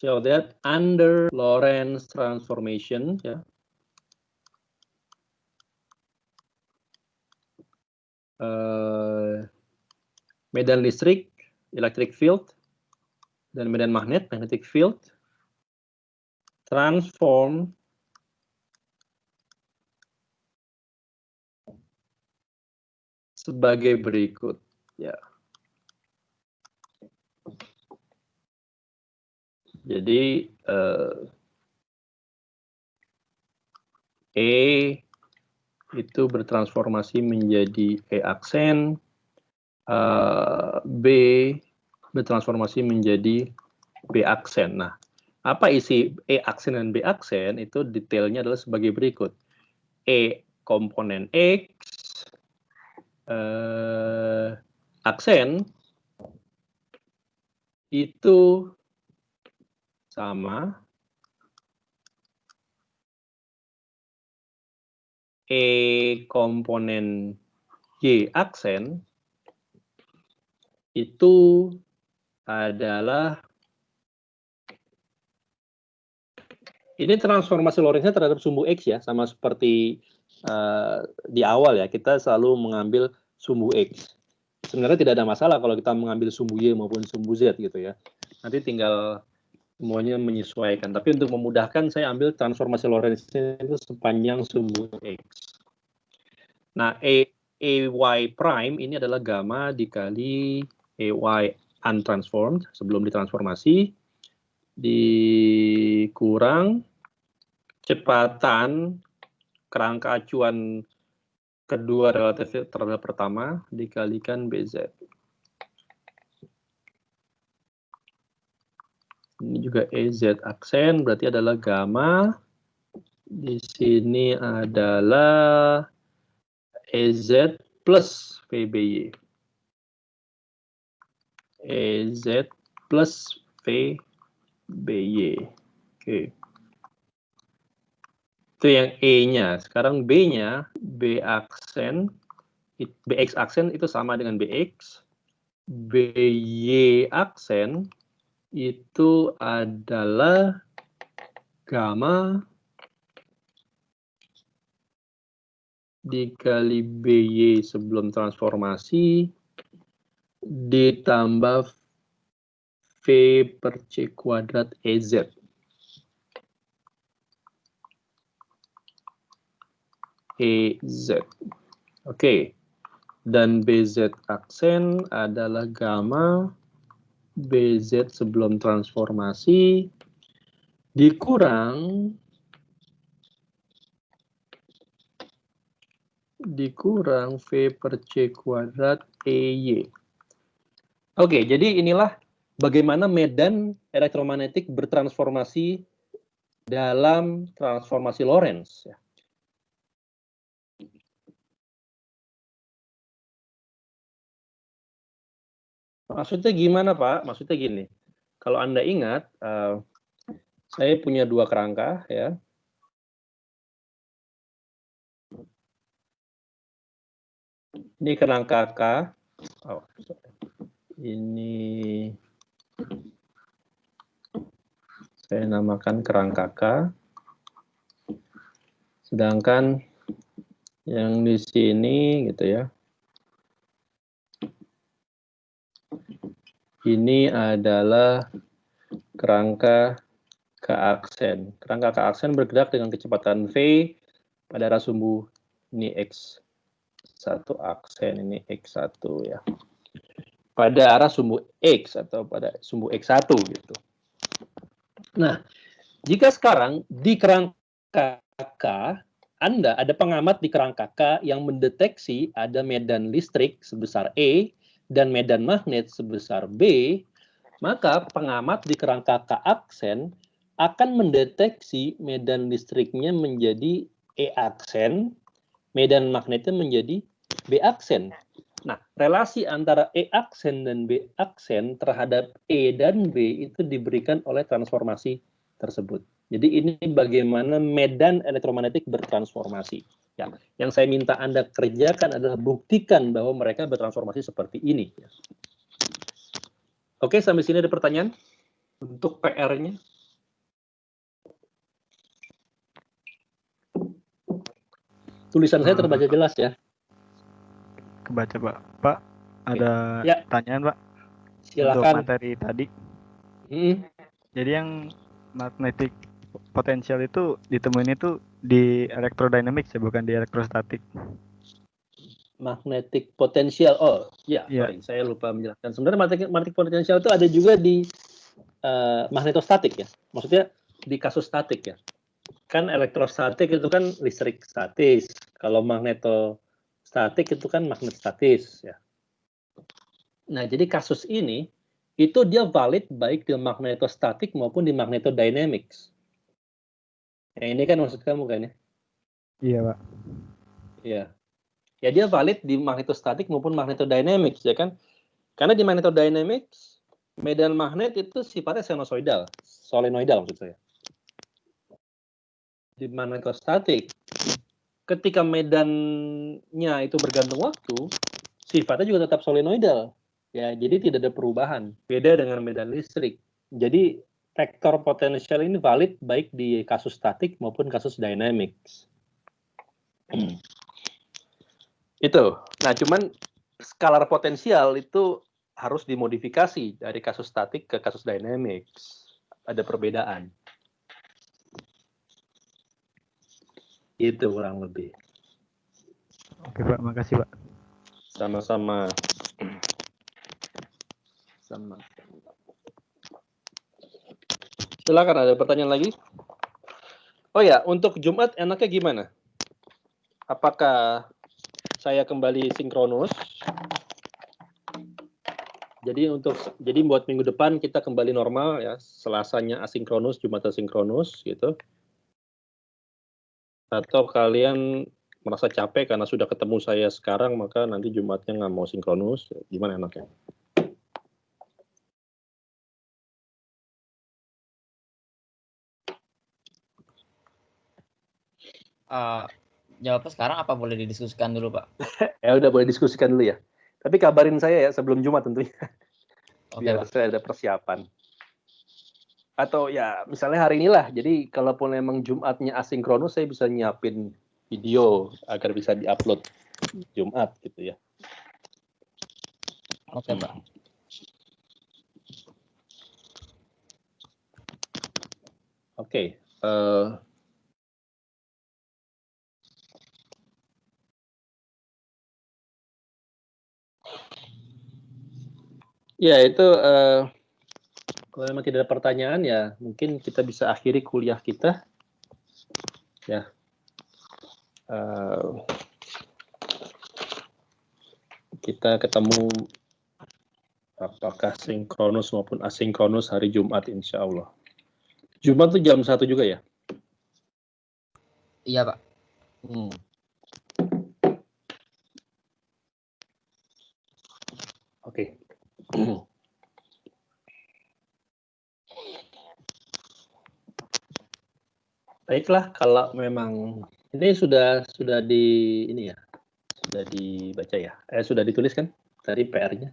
Speaker 1: show that under Lorentz transformation ya. Medan listrik, electric field, dan medan magnet, magnetic field, transform sebagai berikut. Ya. Jadi E itu bertransformasi menjadi E aksen, B bertransformasi menjadi B aksen. Nah, apa isi E aksen dan B aksen itu detailnya adalah sebagai berikut. E komponen X, aksen itu sama E komponen Y aksen itu adalah, ini transformasi Lorentz-nya terhadap sumbu X ya, sama seperti di awal ya, kita selalu mengambil sumbu X. Sebenarnya tidak ada masalah kalau kita mengambil sumbu Y maupun sumbu Z gitu ya. Nanti tinggal semuanya menyesuaikan. Tapi untuk memudahkan saya ambil transformasi Lorentz-nya itu sepanjang sumbu X. Nah, AY prime ini adalah gamma dikali AY untransformed sebelum ditransformasi dikurang kecepatan kerangka acuan kedua relatif terhadap pertama dikalikan BZ. Ini juga EZ aksen, berarti adalah gamma. Di sini adalah EZ plus VBY. EZ plus VBY. Oke. Itu yang E-nya. Sekarang B-nya, BX aksen itu sama dengan BX. BY aksen itu adalah gamma dikali BY sebelum transformasi ditambah V per C kuadrat EZ. EZ. Oke. Dan BZ aksen adalah gamma BZ sebelum transformasi dikurang V per C kuadrat EY. Oke, jadi inilah bagaimana medan elektromagnetik bertransformasi dalam transformasi Lorentz. Maksudnya gimana, Pak? Maksudnya gini, kalau Anda ingat, saya punya dua kerangka, ya. Ini kerangka K. Oh, ini saya namakan kerangka K. Sedangkan yang di sini, gitu ya. Ini adalah kerangka K aksen. Kerangka K aksen bergerak dengan kecepatan V pada arah sumbu ini X1 aksen, ini X1 ya. Pada arah sumbu X atau pada sumbu X1 gitu. Nah, jika sekarang di kerangka K, Anda ada pengamat di kerangka K yang mendeteksi ada medan listrik sebesar E dan medan magnet sebesar B, maka pengamat di kerangka K aksen akan mendeteksi medan listriknya menjadi E aksen, medan magnetnya menjadi B aksen. Nah, relasi antara E aksen dan B aksen terhadap E dan B itu diberikan oleh transformasi tersebut. Jadi ini bagaimana medan elektromagnetik bertransformasi. Ya, yang saya minta Anda kerjakan adalah buktikan bahwa mereka bertransformasi seperti ini. Oke, sampai sini ada pertanyaan untuk PR-nya? Tulisan saya terbaca jelas ya?
Speaker 3: Kebaca, Pak. Pak, ada pertanyaan, Pak?
Speaker 1: Silakan.
Speaker 3: Untuk materi tadi. Jadi yang magnetic potential itu ditemuin itu di electrodynamics ya, bukan di elektrostatik.
Speaker 1: Magnetic potential, sorry, saya lupa menjelaskan. Sebenarnya magnetic potential itu ada juga di magnetostatik ya. Maksudnya di kasus statik ya. Kan elektrostatik itu kan listrik statis. Kalau magnetostatik itu kan magnet statis ya. Nah, jadi kasus ini itu dia valid baik di magnetostatik maupun di magnetodynamics. Nah, ini kan maksud kamu kan ya?
Speaker 3: Iya, Pak.
Speaker 1: Iya. Ya dia valid di magnetostatik maupun magnetodynamics ya kan? Karena di magnetodynamics medan magnet itu sifatnya sinusoidal, solenoidal maksud saya. Di magnetostatik ketika medannya itu bergantung waktu, sifatnya juga tetap solenoidal. Ya, jadi tidak ada perubahan. Beda dengan medan listrik. Jadi vektor potensial ini valid baik di kasus statik maupun kasus dynamics. Itu. Nah, cuman skalar potensial itu harus dimodifikasi dari kasus statik ke kasus dynamics. Ada perbedaan. Itu kurang lebih.
Speaker 3: Oke, Pak. Makasih, Pak.
Speaker 1: Sama-sama. Silakan, ada pertanyaan lagi? Oh ya, untuk Jumat enaknya gimana? Apakah saya kembali sinkronus? Jadi buat minggu depan kita kembali normal ya, Selasanya asinkronus, Jumat asinkronus gitu. Atau kalian merasa capek karena sudah ketemu saya sekarang, maka nanti Jumatnya nggak mau sinkronus, gimana enaknya?
Speaker 2: Jawabnya sekarang apa boleh didiskusikan dulu, Pak?
Speaker 1: Ya udah, boleh diskusikan dulu ya. Tapi kabarin saya ya sebelum Jumat tentunya.
Speaker 2: Oke,
Speaker 1: Biar
Speaker 2: Pak.
Speaker 1: saya ada persiapan. Atau ya misalnya hari inilah. Jadi kalaupun emang Jumatnya asinkronus, saya bisa nyiapin video agar bisa diupload Jumat gitu ya.
Speaker 2: Oke, Pak.
Speaker 1: Oke. Ya itu kalau memang tidak ada pertanyaan ya mungkin kita bisa akhiri kuliah kita ya. Kita ketemu apakah sinkronus maupun asinkronus hari Jumat insya Allah. Jumat tuh jam 1 juga ya?
Speaker 2: Iya, Pak.
Speaker 1: Oke. Baiklah, kalau memang ini sudah di sudah dibaca ya. Sudah ditulis kan tadi PR-nya.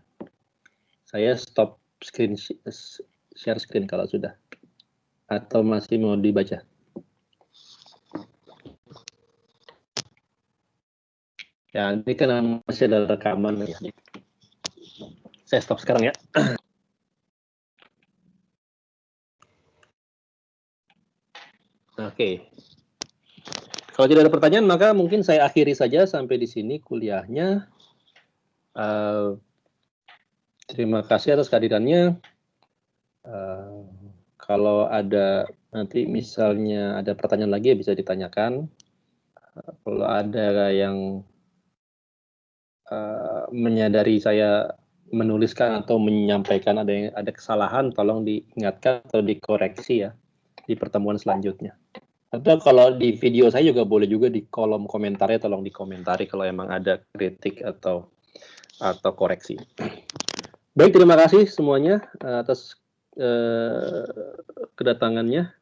Speaker 1: Saya stop share screen kalau sudah. Atau masih mau dibaca? Ya, ini kan masih ada rekaman ya. Saya stop sekarang ya. Oke. Kalau tidak ada pertanyaan, maka mungkin saya akhiri saja sampai di sini kuliahnya. Terima kasih atas kehadirannya. Kalau ada nanti misalnya ada pertanyaan lagi ya bisa ditanyakan. Kalau ada yang menyadari saya menuliskan atau menyampaikan ada kesalahan, tolong diingatkan atau dikoreksi ya di pertemuan selanjutnya. Atau kalau di video saya juga boleh juga di kolom komentarnya, tolong dikomentari kalau emang ada kritik atau koreksi. Baik, terima kasih semuanya atas kedatangannya.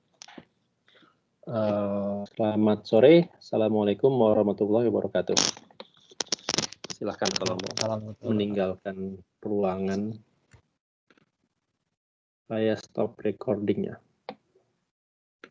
Speaker 1: Selamat sore. Assalamualaikum warahmatullahi wabarakatuh. Silahkan kalau mau meninggalkan ruangan. Saya stop recordingnya.